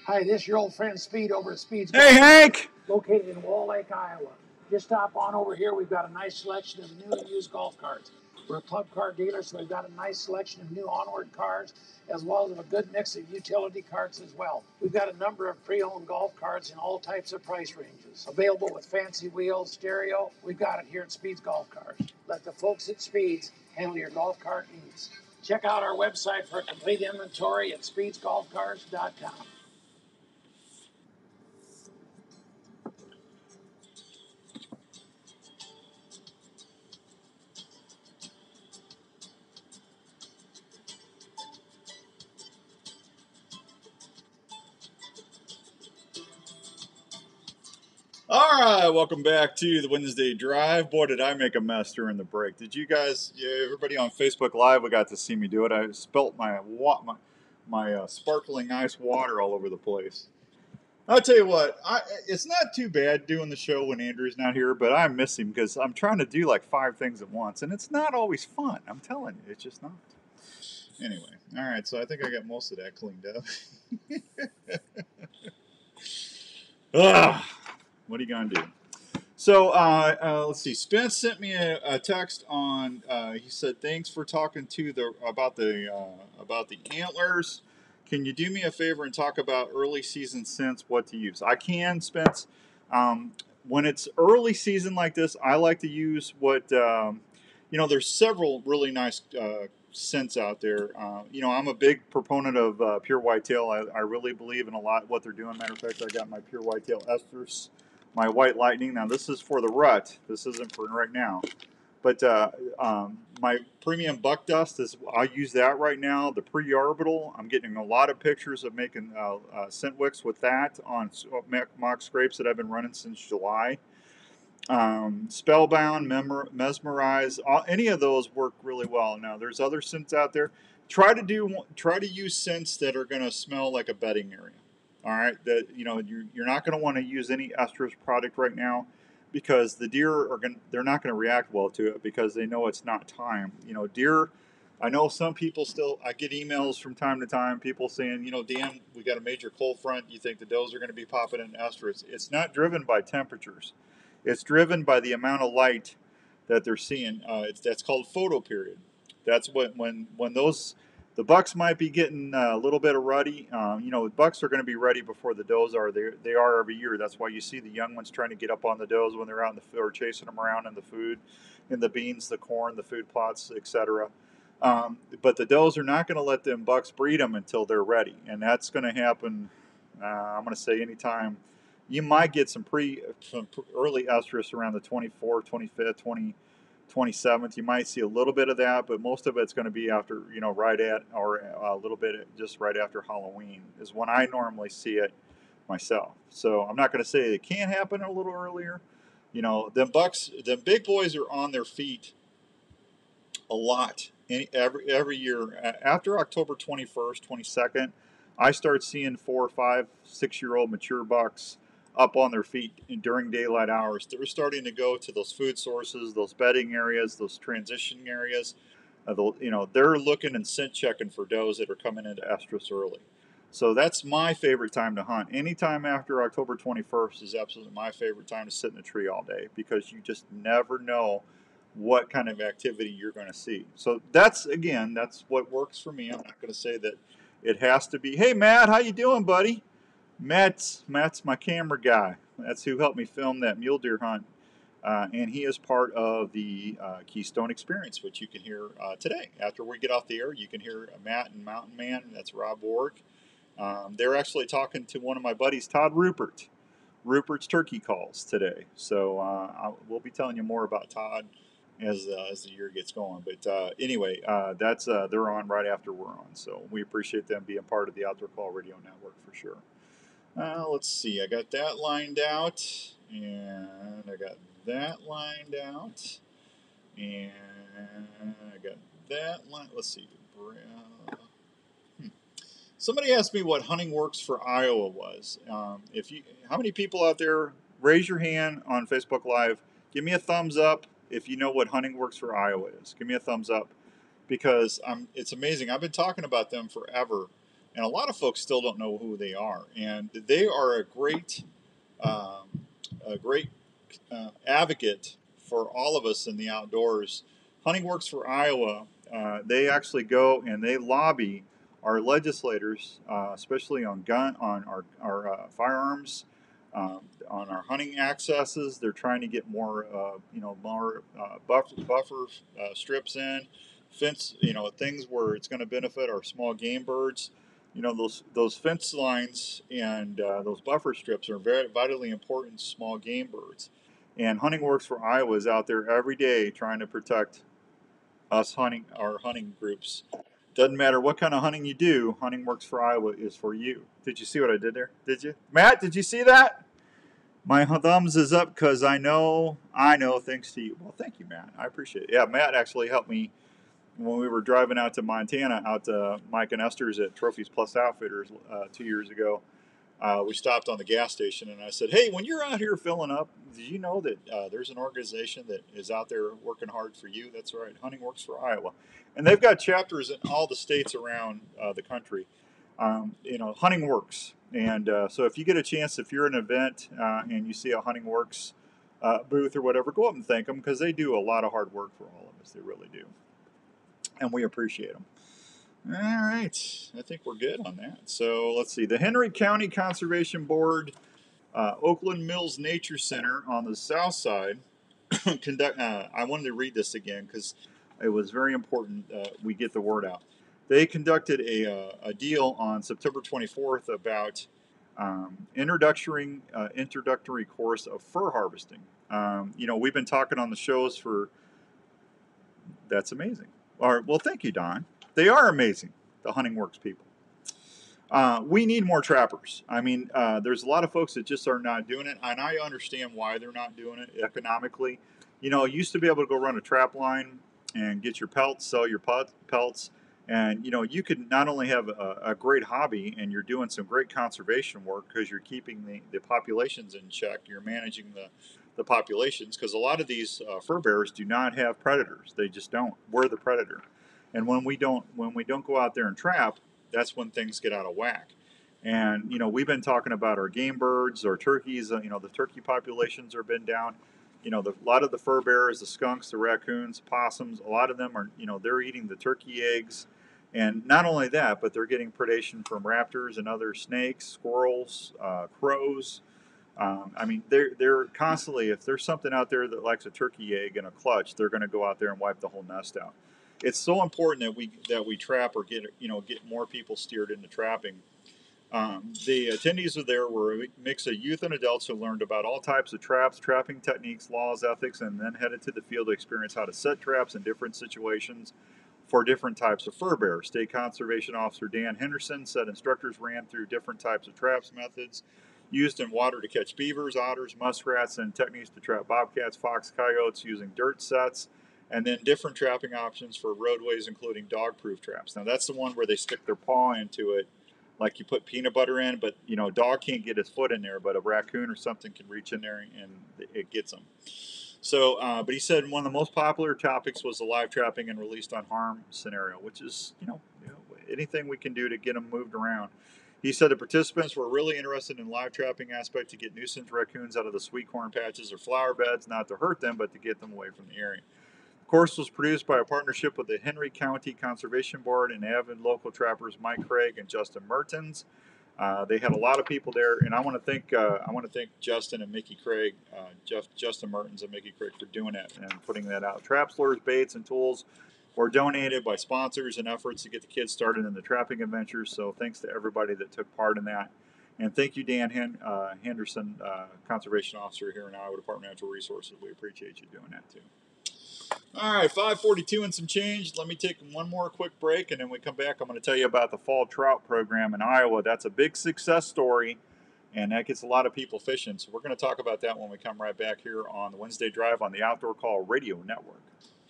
Hi, this is your old friend Speed over at Speed's. Hey, Hank! Located in Wall Lake, Iowa. Just stop on over here. We've got a nice selection of new and used golf carts. We're a club car dealer, so we've got a nice selection of new onward cars, as well as a good mix of utility carts as well. We've got a number of pre-owned golf carts in all types of price ranges. Available with fancy wheels, stereo. We've got it here at Speed's Golf Cars. Let the folks at Speed's handle your golf cart needs. Check out our website for a complete inventory at speedsgolfcars.com. All right, welcome back to the Wednesday Drive. Boy, did I make a mess during the break. Did you guys, everybody on Facebook Live, got to see me do it. I spilt my sparkling ice water all over the place. I'll tell you what, it's not too bad doing the show when Andrew's not here, but I miss him because I'm trying to do like 5 things at once, and it's not always fun. I'm telling you, it's just not. Anyway, all right, so I think I got most of that cleaned up. Ugh. What are you going to do? So let's see. Spence sent me a text on. He said, "Thanks for talking to about the antlers. Can you do me a favor and talk about early season scents? What to use?" I can, Spence. When it's early season like this, I like to use what there's several really nice scents out there. I'm a big proponent of Pure Whitetail. I really believe in a lot of what they're doing. Matter of fact, I got my Pure Whitetail esters. My White Lightning. Now this is for the rut. This isn't for right now. But my premium buck dust I use that right now. The pre-orbital. I'm getting a lot of pictures of making scent wicks with that on mock scrapes that I've been running since July. Spellbound, Mesmerize. Any of those work really well. Now there's other scents out there. Try to use scents that are going to smell like a bedding area. All right, that you're not going to want to use any estrus product right now because the deer they're not going to react well to it because they know it's not time. Deer. I know some people I get emails from time to time, people saying, Dan, we got a major cold front. You think the does are going to be popping in estrus? It's not driven by temperatures. It's driven by the amount of light that they're seeing. That's called photoperiod. That's when the bucks might be getting a little bit of ruddy. Bucks are going to be ready before the does are. They are every year. That's why you see the young ones trying to get up on the does when they're out in the field or chasing them around in the food, in the beans, the corn, the food plots, etc. But the does are not going to let them bucks breed them until they're ready, and that's going to happen. I'm going to say anytime. You might get some early estrus around the 24th, 25th, 27th. You might see a little bit of that, but most of it's going to be after, right at, or a little bit just right after Halloween is when I normally see it myself. So I'm not going to say it can't happen a little earlier. Them big boys are on their feet a lot every year. After October 21st, 22nd, I start seeing 4, 5, 6-year-old mature bucks up on their feet during daylight hours. They're starting to go to those food sources, those bedding areas, those transition areas. They're looking and scent checking for does that are coming into estrus early. So that's my favorite time to hunt. Anytime after October 21st is absolutely my favorite time to sit in a tree all day because you just never know what kind of activity you're going to see. So that's what works for me. I'm not going to say that it has to be, hey, Matt, how you doing, buddy? Matt's my camera guy. That's who helped me film that mule deer hunt. And he is part of the Keystone Experience, which you can hear today. After we get off the air, you can hear Matt and Mountain Man. That's Rob Borg. They're actually talking to one of my buddies, Todd Rupert. Rupert's Turkey Calls today. So we'll be telling you more about Todd as the year gets going. But anyway, that's they're on right after we're on. So we appreciate them being part of the Outdoor Call Radio Network for sure. Let's see. I got that lined out, and I got that lined out, and I got that line. Let's see. Somebody asked me what Hunting Works for Iowa was. How many people out there? Raise your hand on Facebook Live. Give me a thumbs up if you know what Hunting Works for Iowa is. Give me a thumbs up because it's amazing. I've been talking about them forever. And a lot of folks still don't know who they are, and they are a great advocate for all of us in the outdoors. Hunting Works for Iowa. They actually go and they lobby our legislators, especially on our firearms, on our hunting accesses. They're trying to get more buffer strips in, fence, things where it's going to benefit our small game birds. Those fence lines and those buffer strips are very vitally important to small game birds. And Hunting Works for Iowa is out there every day trying to protect us our hunting groups. Doesn't matter what kind of hunting you do, Hunting Works for Iowa is for you. Did you see what I did there? Did you? Matt, did you see that? My thumbs is up because I know thanks to you. Well, thank you, Matt. I appreciate it. Yeah, Matt actually helped me when we were driving out to Montana, out to Mike and Esther's at Trophies Plus Outfitters 2 years ago. We stopped on the gas station, and I said, hey, when you're out here filling up, did you know that there's an organization that is out there working hard for you? That's right, Hunting Works for Iowa. And they've got chapters in all the states around the country. Hunting Works. And so if you get a chance, if you're at an event and you see a Hunting Works booth or whatever, go up and thank them because they do a lot of hard work for all of us. They really do. And we appreciate them. All right. I think we're good on that. So let's see. The Henry County Conservation Board, Oakland Mills Nature Center on the south side, I wanted to read this again because it was very important we get the word out. They conducted a deal on September 24th about introductory course of fur harvesting. We've been talking on the shows for. That's amazing. All right, well, thank you, Don. They are amazing, the Hunting Works people. We need more trappers. I mean, there's a lot of folks that just are not doing it, and I understand why they're not doing it economically. You used to be able to go run a trap line and get your pelts, sell your pelts, and you could not only have a great hobby and you're doing some great conservation work because you're keeping the populations in check, you're managing the populations, because a lot of these fur bearers do not have predators. They just don't. We're the predator. And when we don't go out there and trap, that's when things get out of whack. And we've been talking about our game birds, our turkeys. The turkey populations have been down. A lot of the fur bearers, the skunks, the raccoons, possums, a lot of them are they're eating the turkey eggs. And not only that, but they're getting predation from raptors and other snakes, squirrels, crows. They're constantly, if there's something out there that likes a turkey egg in a clutch, they're going to go out there and wipe the whole nest out. It's so important that we trap or get more people steered into trapping. The attendees were a mix of youth and adults who learned about all types of traps, trapping techniques, laws, ethics, and then headed to the field to experience how to set traps in different situations for different types of fur bearers. State Conservation Officer Dan Henderson said instructors ran through different types of traps methods used in water to catch beavers, otters, muskrats, and techniques to trap bobcats, fox, coyotes using dirt sets, and then different trapping options for roadways, including dog-proof traps. Now, that's the one where they stick their paw into it, like you put peanut butter in, but, a dog can't get his foot in there, but a raccoon or something can reach in there and it gets them. So, but he said one of the most popular topics was the live trapping and released on harm scenario, which is, anything we can do to get them moved around. He said the participants were really interested in live trapping aspect to get nuisance raccoons out of the sweet corn patches or flower beds, not to hurt them, but to get them away from the area. The course was produced by a partnership with the Henry County Conservation Board and avid local trappers Mike Craig and Justin Mertens. They had a lot of people there, and I want to thank Justin and Mickey Craig, Justin Mertens and Mickey Craig for doing that and putting that out. Trap slurs, baits, and tools were donated by sponsors and efforts to get the kids started in the trapping adventures. So thanks to everybody that took part in that. And thank you, Dan Henderson, Conservation Officer here in Iowa Department of Natural Resources. We appreciate you doing that too. All right, 5:42 and some change. Let me take one more quick break, and then we come back. I'm going to tell you about the fall trout program in Iowa. That's a big success story, and that gets a lot of people fishing. So we're going to talk about that when we come right back here on the Wednesday Drive on the Outdoor Call Radio Network.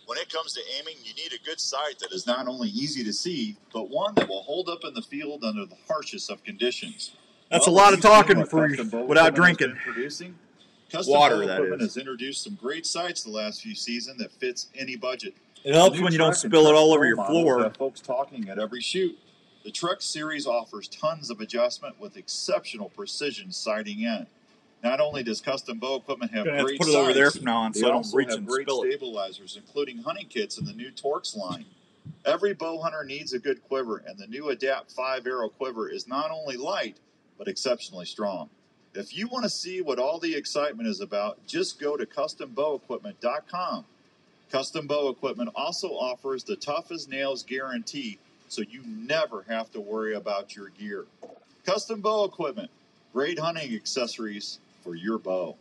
When it comes to aiming, you need a good sight that is not only easy to see, but one that will hold up in the field under the harshest of conditions. That's a lot of talking without drinking. Custom Bow Equipment has introduced some great sights the last few seasons that fits any budget. It helps when you don't spill it all over your floor. Have folks talking at every shoot. The Truck Series offers tons of adjustment with exceptional precision sighting in. Not only does Custom Bow Equipment have great sights, over there from now on, so I don't reach and great spill stabilizers, including hunting kits in the new Torx line. Every bow hunter needs a good quiver, and the new Adapt 5-Arrow quiver is not only light, but exceptionally strong. If you want to see what all the excitement is about, just go to CustomBowEquipment.com. Custom Bow Equipment also offers the tough as nails guarantee, so you never have to worry about your gear. Custom Bow Equipment, great hunting accessories for your bow.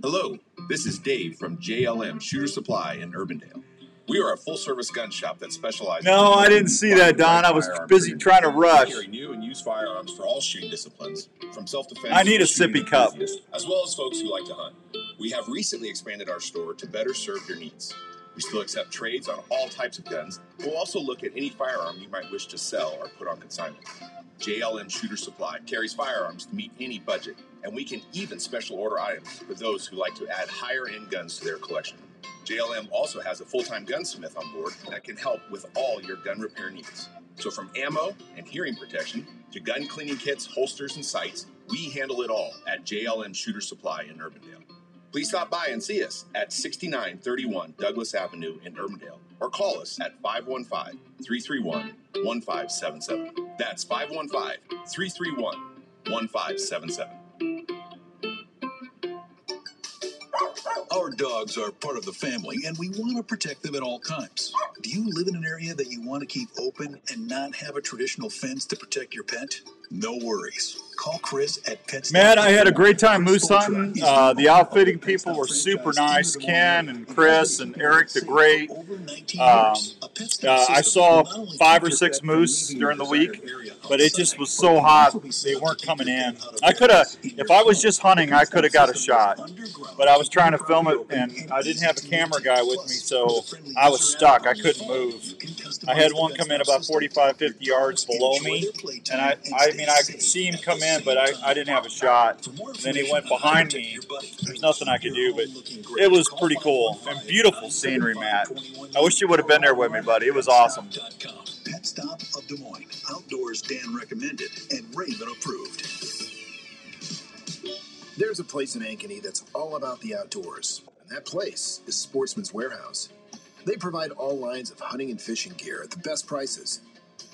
Hello, this is Dave from JLM Shooter Supply in Urbandale. We are a full-service gun shop that specializes. No, I didn't see that, Don. I was busy trying to rush. We carry new and used firearms for all shooting disciplines, from self-defense. I need a sippy cup, as well as folks who like to hunt. We have recently expanded our store to better serve your needs. We still accept trades on all types of guns. We'll also look at any firearm you might wish to sell or put on consignment. JLM Shooter Supply carries firearms to meet any budget, and we can even special order items for those who like to add higher-end guns to their collection. JLM also has a full-time gunsmith on board that can help with all your gun repair needs. So from ammo and hearing protection to gun cleaning kits, holsters, and sights, We handle it all at JLM Shooter Supply in Urbandale. Please stop by and see us at 6931 Douglas Avenue in Urbandale, or call us at 515-331-1577. That's 515-331-1577. Our dogs are part of the family, and we want to protect them at all times. Do you live in an area that you want to keep open and not have a traditional fence to protect your pet? No worries. Call Chris at Pet Stop. Man, I had a great time moose hunting. The outfitting people were super nice. Ken and Chris and Eric the Great. I saw 5 or 6 moose during the week, but it just was so hot they weren't coming in. I could have, if I was just hunting, I could have got a shot, but I was trying to film it and I didn't have a camera guy with me, so I was stuck. I couldn't move. I had one come in about 45, 50 yards below me, and I mean, I could see him come in, but I didn't have a shot. And then he went behind me. There's nothing I could do, but it was pretty cool and beautiful scenery, Matt. I wish you would have been there with me, buddy. It was awesome. Pet Stop of Des Moines. Outdoors Dan recommended and Raven approved. There's a place in Ankeny that's all about the outdoors, and that place is Sportsman's Warehouse. They provide all lines of hunting and fishing gear at the best prices.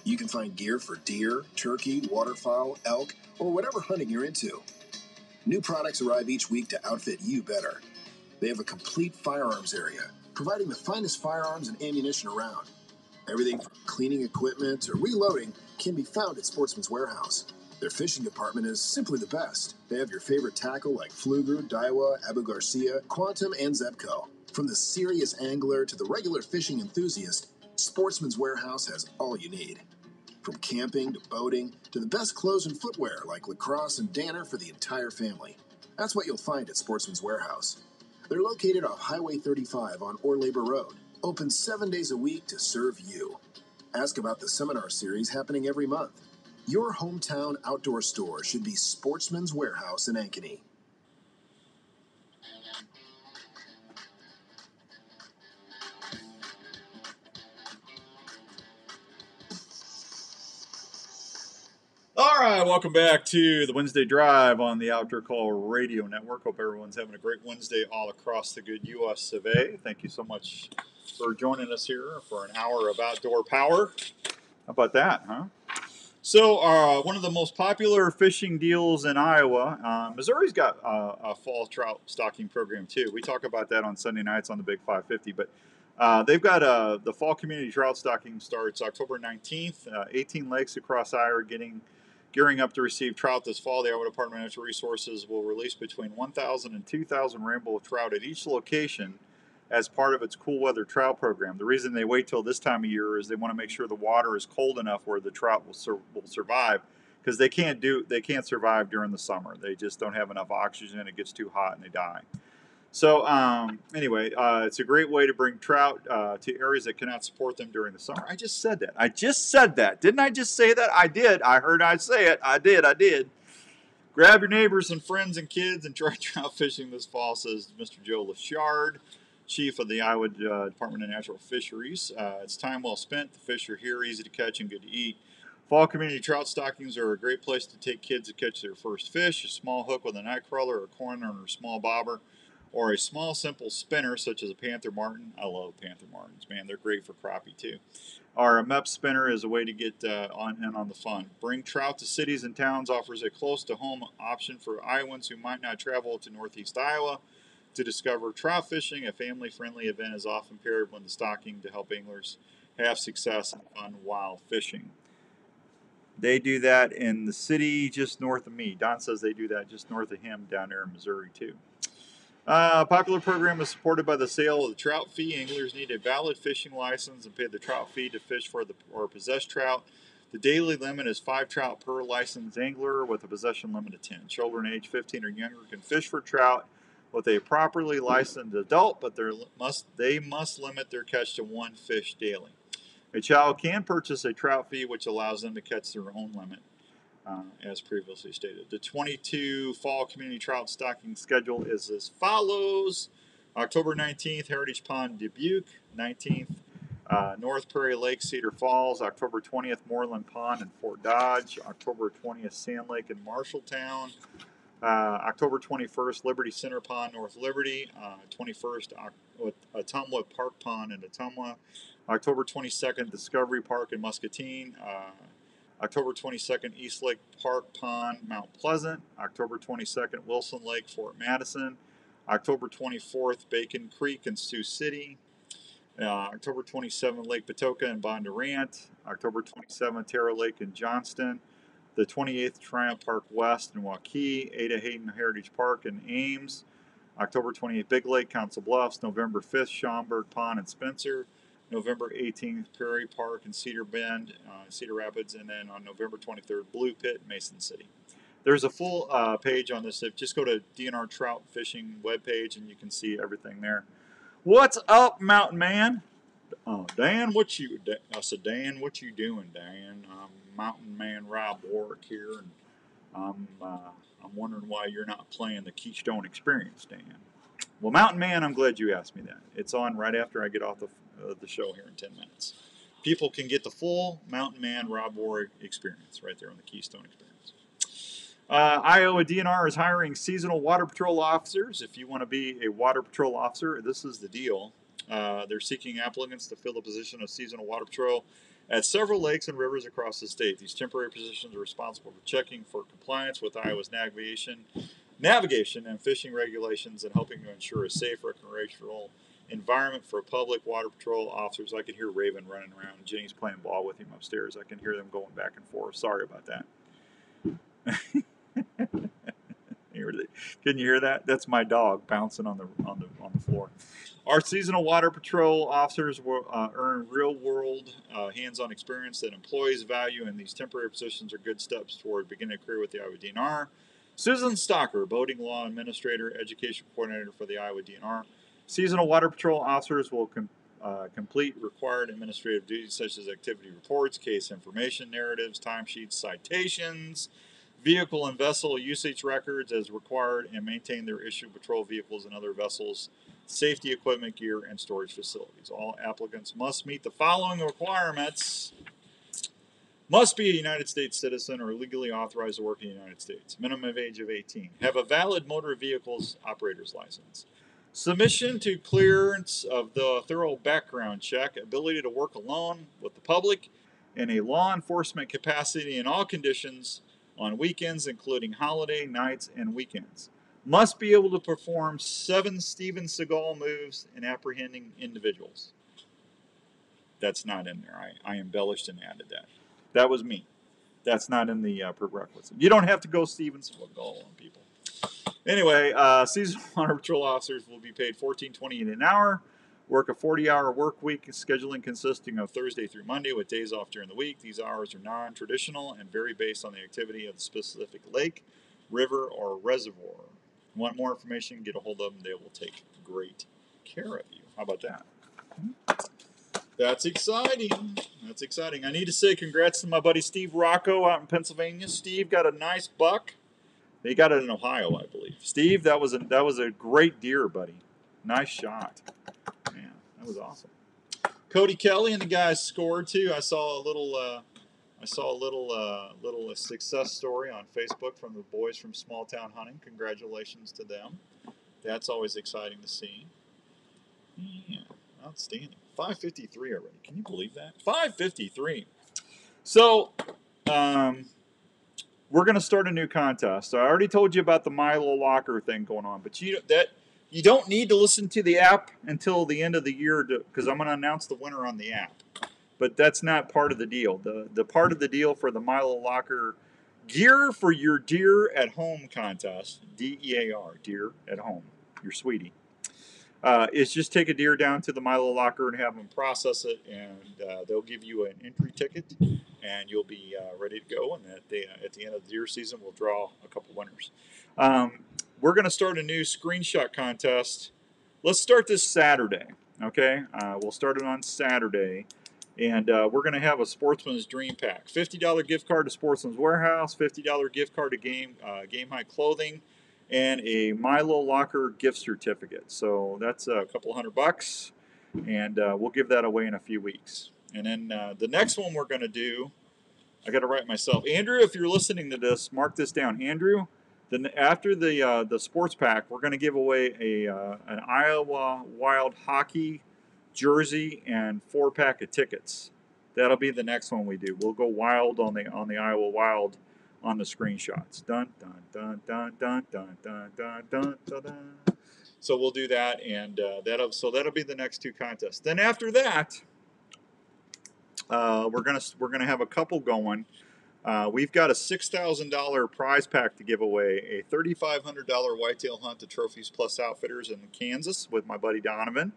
You can find gear for deer, turkey, waterfowl, elk, or whatever hunting you're into. New products arrive each week to outfit you better. They have a complete firearms area, providing the finest firearms and ammunition around. Everything from cleaning equipment to reloading can be found at Sportsman's Warehouse. Their fishing department is simply the best. They have your favorite tackle like Fluger, Daiwa, Abu Garcia, Quantum, and Zebco. From the serious angler to the regular fishing enthusiast, Sportsman's Warehouse has all you need. From camping to boating to the best clothes and footwear like Lacrosse and Danner for the entire family. That's what you'll find at Sportsman's Warehouse. They're located off Highway 35 on Ore Labor Road, open 7 days a week to serve you. Ask about the seminar series happening every month. Your hometown outdoor store should be Sportsman's Warehouse in Ankeny. All right, welcome back to the Wednesday Drive on the Outdoor Call Radio Network. Hope everyone's having a great Wednesday all across the good U.S. of A. Thank you so much for joining us here for an hour of outdoor power. How about that, huh? So, one of the most popular fishing deals in Iowa, Missouri's got a fall trout stocking program too. We talk about that on Sunday nights on the Big 550, but they've got the fall community trout stocking starts October 19th. 18 lakes across Iowa gearing up to receive trout this fall. The Iowa Department of Natural Resources will release between 1,000 and 2,000 rainbow trout at each location as part of its cool weather trout program. The reason they wait till this time of year is they want to make sure the water is cold enough where the trout will survive, because they can't survive during the summer. They just don't have enough oxygen. It gets too hot and they die. So anyway, it's a great way to bring trout to areas that cannot support them during the summer. I just said that. Didn't I just say that? I did. I heard I say it. I did. Grab your neighbors and friends and kids and try trout fishing this fall, says Mr. Joe Lachard, Chief of the Iowa Department of Natural Fisheries. It's time well spent. The fish are here, easy to catch and good to eat. Fall community trout stockings are a great place to take kids to catch their first fish. A small hook with a night crawler, a corner, or a small bobber, or a small simple spinner such as a Panther Martin. I love Panther Martins, man. They're great for crappie too. Or a MEP spinner is a way to get on the fun. Bring trout to cities and towns offers a close-to-home option for Iowans who might not travel to northeast Iowa to discover trout fishing. A family-friendly event is often paired with the stocking to help anglers have success and fun while fishing. They do that in the city just north of me. Don says they do that just north of him down there in Missouri too. Popular program is supported by the sale of the trout fee. Anglers need a valid fishing license and pay the trout fee to fish for or possess trout. The daily limit is 5 trout per licensed angler with a possession limit of 10. Children age 15 or younger can fish for trout with a properly licensed adult, but they must limit their catch to 1 fish daily. A child can purchase a trout fee, which allows them to catch their own limit, as previously stated. The 22 fall community trout stocking schedule is as follows. October 19th, Heritage Pond, Dubuque. 19th, North Prairie Lake, Cedar Falls, October 20th, Moreland Pond in Fort Dodge, October 20th, Sand Lake in Marshalltown, October 21st, Liberty Center Pond, North Liberty, 21st, Ottumwa Park Pond in Ottumwa, October 22nd, Discovery Park in Muscatine, October 22nd, East Lake Park Pond, Mount Pleasant, October 22nd, Wilson Lake, Fort Madison, October 24th, Bacon Creek in Sioux City, October 27th, Lake Patoka in Bondurant, October 27th, Terra Lake in Johnston, the 28th, Triumph Park West in Waukee, Ada Hayden Heritage Park in Ames, October 28th, Big Lake, Council Bluffs, November 5th, Schaumburg Pond in Spencer, November 18th, Prairie Park in Cedar Bend, Cedar Rapids, and then on November 23rd, Blue Pit, Mason City. There's a full page on this. Just go to DNR Trout Fishing webpage and you can see everything there. What's up, Mountain Man? Dan, I said, Dan, what you doing, Dan? I'm Mountain Man Rob Warwick here, and I'm wondering why you're not playing the Keystone Experience, Dan. Well, Mountain Man, I'm glad you asked me that. It's on right after I get off the show here in 10 minutes. People can get the full Mountain Man Rob Warwick experience right there on the Keystone Experience. Iowa DNR is hiring seasonal water patrol officers. If you want to be a water patrol officer, this is the deal. They're seeking applicants to fill the position of seasonal water patrol at several lakes and rivers across the state. These temporary positions are responsible for checking for compliance with Iowa's navigation and fishing regulations and helping to ensure a safe recreational environment for public water patrol officers. I can hear Raven running around. Jenny's playing ball with him upstairs. I can hear them going back and forth. Sorry about that. Can you hear that? That's my dog bouncing on the floor. Our seasonal water patrol officers will earn real-world hands-on experience that employees value, and these temporary positions are good steps toward beginning a career with the Iowa DNR. Susan Stocker, boating law administrator, education coordinator for the Iowa DNR. Seasonal water patrol officers will complete required administrative duties such as activity reports, case information, narratives, timesheets, citations, vehicle and vessel usage records as required, and maintain their issued patrol vehicles and other vessels, safety equipment, gear, and storage facilities. All applicants must meet the following requirements. Must be a United States citizen or legally authorized to work in the United States. Minimum age of 18. Have a valid motor vehicles operator's license. Submission to clearance of the thorough background check. Ability to work alone with the public in a law enforcement capacity in all conditions on weekends, including holiday, nights, and weekends. Must be able to perform 7 Steven Seagal moves in apprehending individuals. That's not in there. I embellished and added that. That was me. That's not in the prerequisite. You don't have to go Steven Seagal on people. Anyway, seasonal water patrol officers will be paid $14.20 an hour. Work a 40-hour work week, scheduling consisting of Thursday through Monday with days off during the week. These hours are non-traditional and vary based on the activity of the specific lake, river, or reservoir. Want more information? Get a hold of them. They will take great care of you. How about that? That's exciting. That's exciting. I need to say congrats to my buddy Steve Rocco out in Pennsylvania. Steve got a nice buck. He got it in Ohio, I believe. Steve, that was a great deer, buddy. Nice shot. Man, that was awesome. Cody Kelly and the guys scored too. I saw a little success story on Facebook from the boys from Small Town Hunting. Congratulations to them. That's always exciting to see. Yeah, outstanding. 553 already. Can you believe that? 553. So, we're going to start a new contest. I already told you about the Milo Locker thing going on, but you don't need to listen to the app until the end of the year because I'm going to announce the winner on the app. But that's not part of the deal. The part of the deal for the Milo Locker Gear for Your Deer at Home contest, DEAR, Deer at Home, your sweetie, is just take a deer down to the Milo Locker and have them process it, and they'll give you an entry ticket, and you'll be ready to go. And at the end of the deer season, we'll draw a couple winners. We're going to start a new screenshot contest. Let's start this Saturday, okay? We'll start it on Saturday. And we're going to have a Sportsman's Dream Pack. $50 gift card to Sportsman's Warehouse, $50 gift card to Game High Clothing, and a Milo Locker gift certificate. So that's a couple $100. and we'll give that away in a few weeks. And then the next one we're going to do, I got to write myself. Andrew, if you're listening to this, mark this down. Andrew, then after the sports pack, we're going to give away an Iowa Wild hockey jersey and 4-pack of tickets. That'll be the next one we do. We'll go wild on the Iowa Wild on the screenshots. Dun dun dun dun dun dun dun dun dun dun dun. So we'll do that, and that'll be the next 2 contests. Then after that, we're gonna have a couple going. We've got a $6,000 prize pack to give away, a $3,500 whitetail hunt to Trophies Plus Outfitters in Kansas with my buddy Donovan.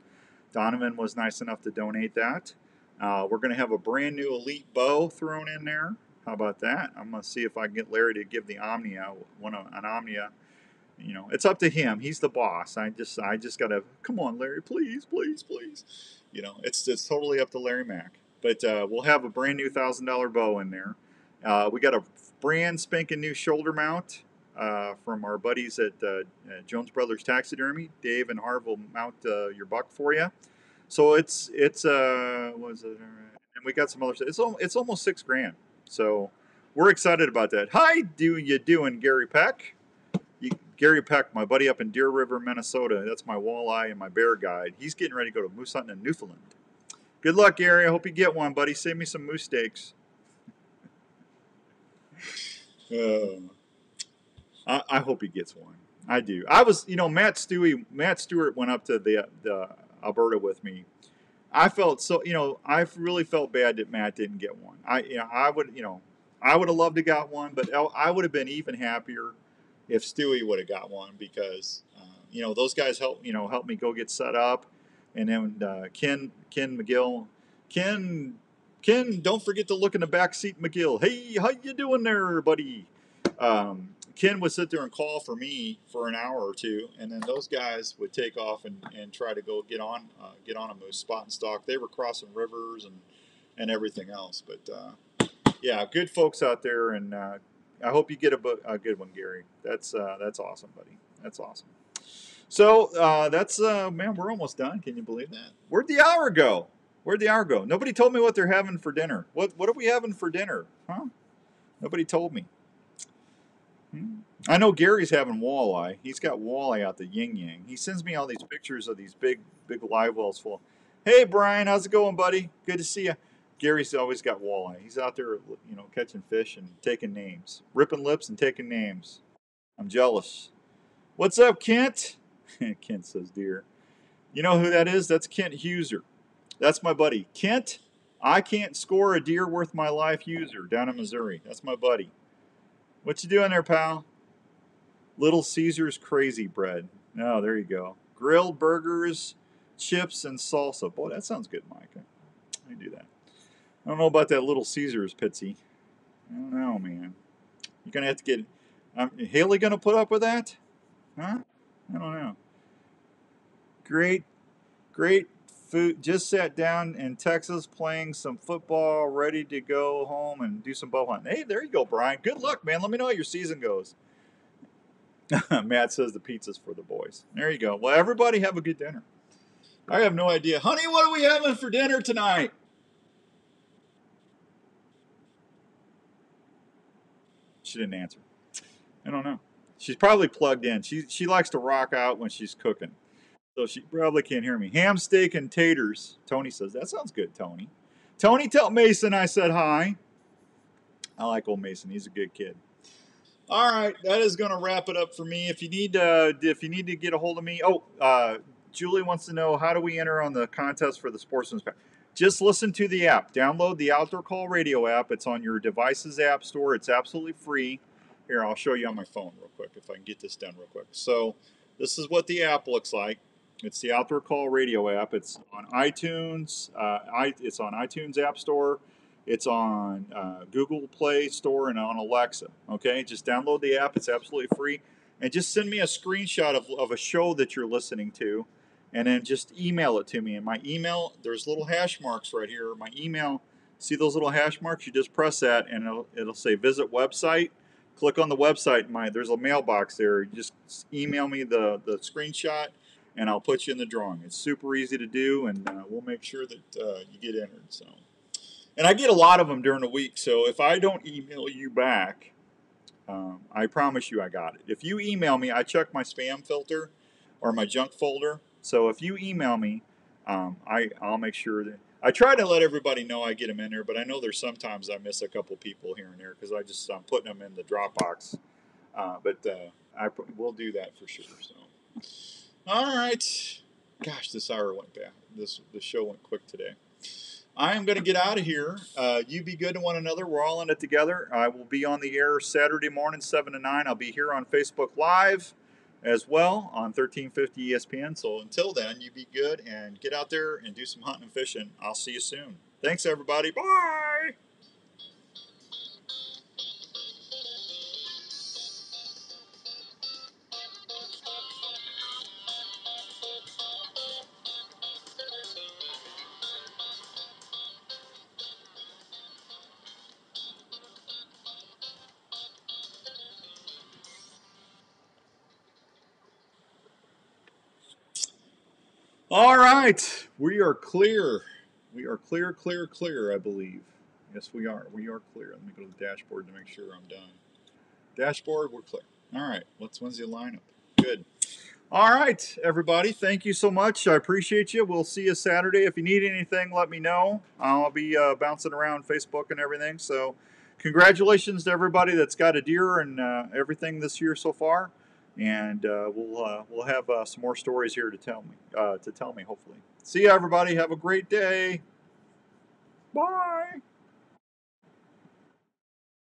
Donovan was nice enough to donate that. We're going to have a brand new Elite bow thrown in there. How about that? I'm going to see if I can get Larry to give the Omnia an Omnia. You know, it's up to him. He's the boss. I just got to, come on, Larry, please, please, please. You know, it's totally up to Larry Mack. But we'll have a brand new $1,000 bow in there. We got a brand spanking new shoulder mount from our buddies at Jones Brothers Taxidermy. Dave and Harv will mount your buck for you. So it's what is it? And we got some other stuff. It's almost $6,000. So we're excited about that. How you doing, Gary Peck? Gary Peck, my buddy up in Deer River, Minnesota. That's my walleye and my bear guide. He's getting ready to go to moose hunting in Newfoundland. Good luck, Gary. I hope you get one, buddy. Save me some moose steaks. I hope he gets one. I do. I was, Matt Stewart went up to the Alberta with me. I felt so, I really felt bad that Matt didn't get one. I would have loved to got one, but I would have been even happier if Stewie would have got one because, those guys helped me go get set up. And then Ken McGill, Ken, don't forget to look in the back seat, McGill. Hey, how you doing there, buddy? Ken would sit there and call for me for an hour or two, and then those guys would take off and try to go get on a moose, spot and stalk. They were crossing rivers and everything else. But yeah, good folks out there, and I hope you get a good one, Gary. That's awesome, buddy. That's awesome. So that's man, we're almost done. Can you believe that? Where'd the hour go? Nobody told me what they're having for dinner. What are we having for dinner? Huh? Nobody told me. I know Gary's having walleye. He's got walleye out the yin yang. He sends me all these pictures of these big live wells full. Hey Brian, how's it going, buddy? Good to see you. Gary's always got walleye. He's out there, catching fish and taking names, ripping lips and taking names. I'm jealous. What's up, Kent? Kent says deer. You know who that is? That's Kent Huser. That's my buddy. Kent, I can't score a deer worth my life Huser down in Missouri. That's my buddy. What you doing there, pal? Little Caesar's Crazy Bread. Oh, there you go. Grilled burgers, chips, and salsa. Boy, that sounds good, Micah. I do that. I don't know about that Little Caesar's, Pitsy. I don't know, man. You're going to have to get... Haley going to put up with that? Huh? I don't know. Great food. Just sat down in Texas playing some football, ready to go home and do some bow hunting. Hey, there you go, Brian. Good luck, man. Let me know how your season goes. Matt says the pizza's for the boys. There you go. Well, everybody have a good dinner. I have no idea. Honey, what are we having for dinner tonight? She didn't answer. I don't know. She's probably plugged in. She likes to rock out when she's cooking. So she probably can't hear me. Ham, steak, and taters. Tony says, that sounds good, Tony. Tony, tell Mason I said hi. I like old Mason. He's a good kid. All right, that is going to wrap it up for me. If you need to get a hold of me, Julie wants to know, how do we enter on the contest for the Sportsman's Pack? Just listen to the app. Download the Outdoor Call Radio app. It's on your device's app store. It's absolutely free. Here, I'll show you on my phone real quick if I can get this done real quick. So this is what the app looks like. It's the Outdoor Call Radio app. It's on iTunes. It's on iTunes App Store. It's on Google Play Store and on Alexa. Okay, just download the app. It's absolutely free. And just send me a screenshot of a show that you're listening to, and then just email it to me. And my email, there's little hash marks right here. My email, see those little hash marks? You just press that, and it'll say visit website. Click on the website. There's a mailbox there. You just email me the screenshot, and I'll put you in the drawing. It's super easy to do, and we'll make sure that you get entered. So, and I get a lot of them during the week, so if I don't email you back, I promise you I got it. If you email me, I check my spam filter or my junk folder. So if you email me, I'll make sure that I try to let everybody know I get them in there. But I know there's sometimes I miss a couple people here and there because I'm putting them in the Dropbox. But we'll do that for sure. So, all right. Gosh, this hour went bad. The show went quick today. I am going to get out of here. You be good to one another. We're all in it together. I will be on the air Saturday morning, 7 to 9. I'll be here on Facebook Live as well on 1350 ESPN. So until then, you be good and get out there and do some hunting and fishing. I'll see you soon. Thanks, everybody. Bye. All right, we are clear. We are clear, I believe. Yes, we are. We are clear. Let me go to the dashboard to make sure I'm done. Dashboard, we're clear. All right, when's the lineup? Good. All right, everybody, thank you so much. I appreciate you. We'll see you Saturday. If you need anything, let me know. I'll be bouncing around Facebook and everything. So congratulations to everybody that's got a deer and everything this year so far. And we'll have some more stories here to tell me, hopefully. See you, everybody. Have a great day. Bye.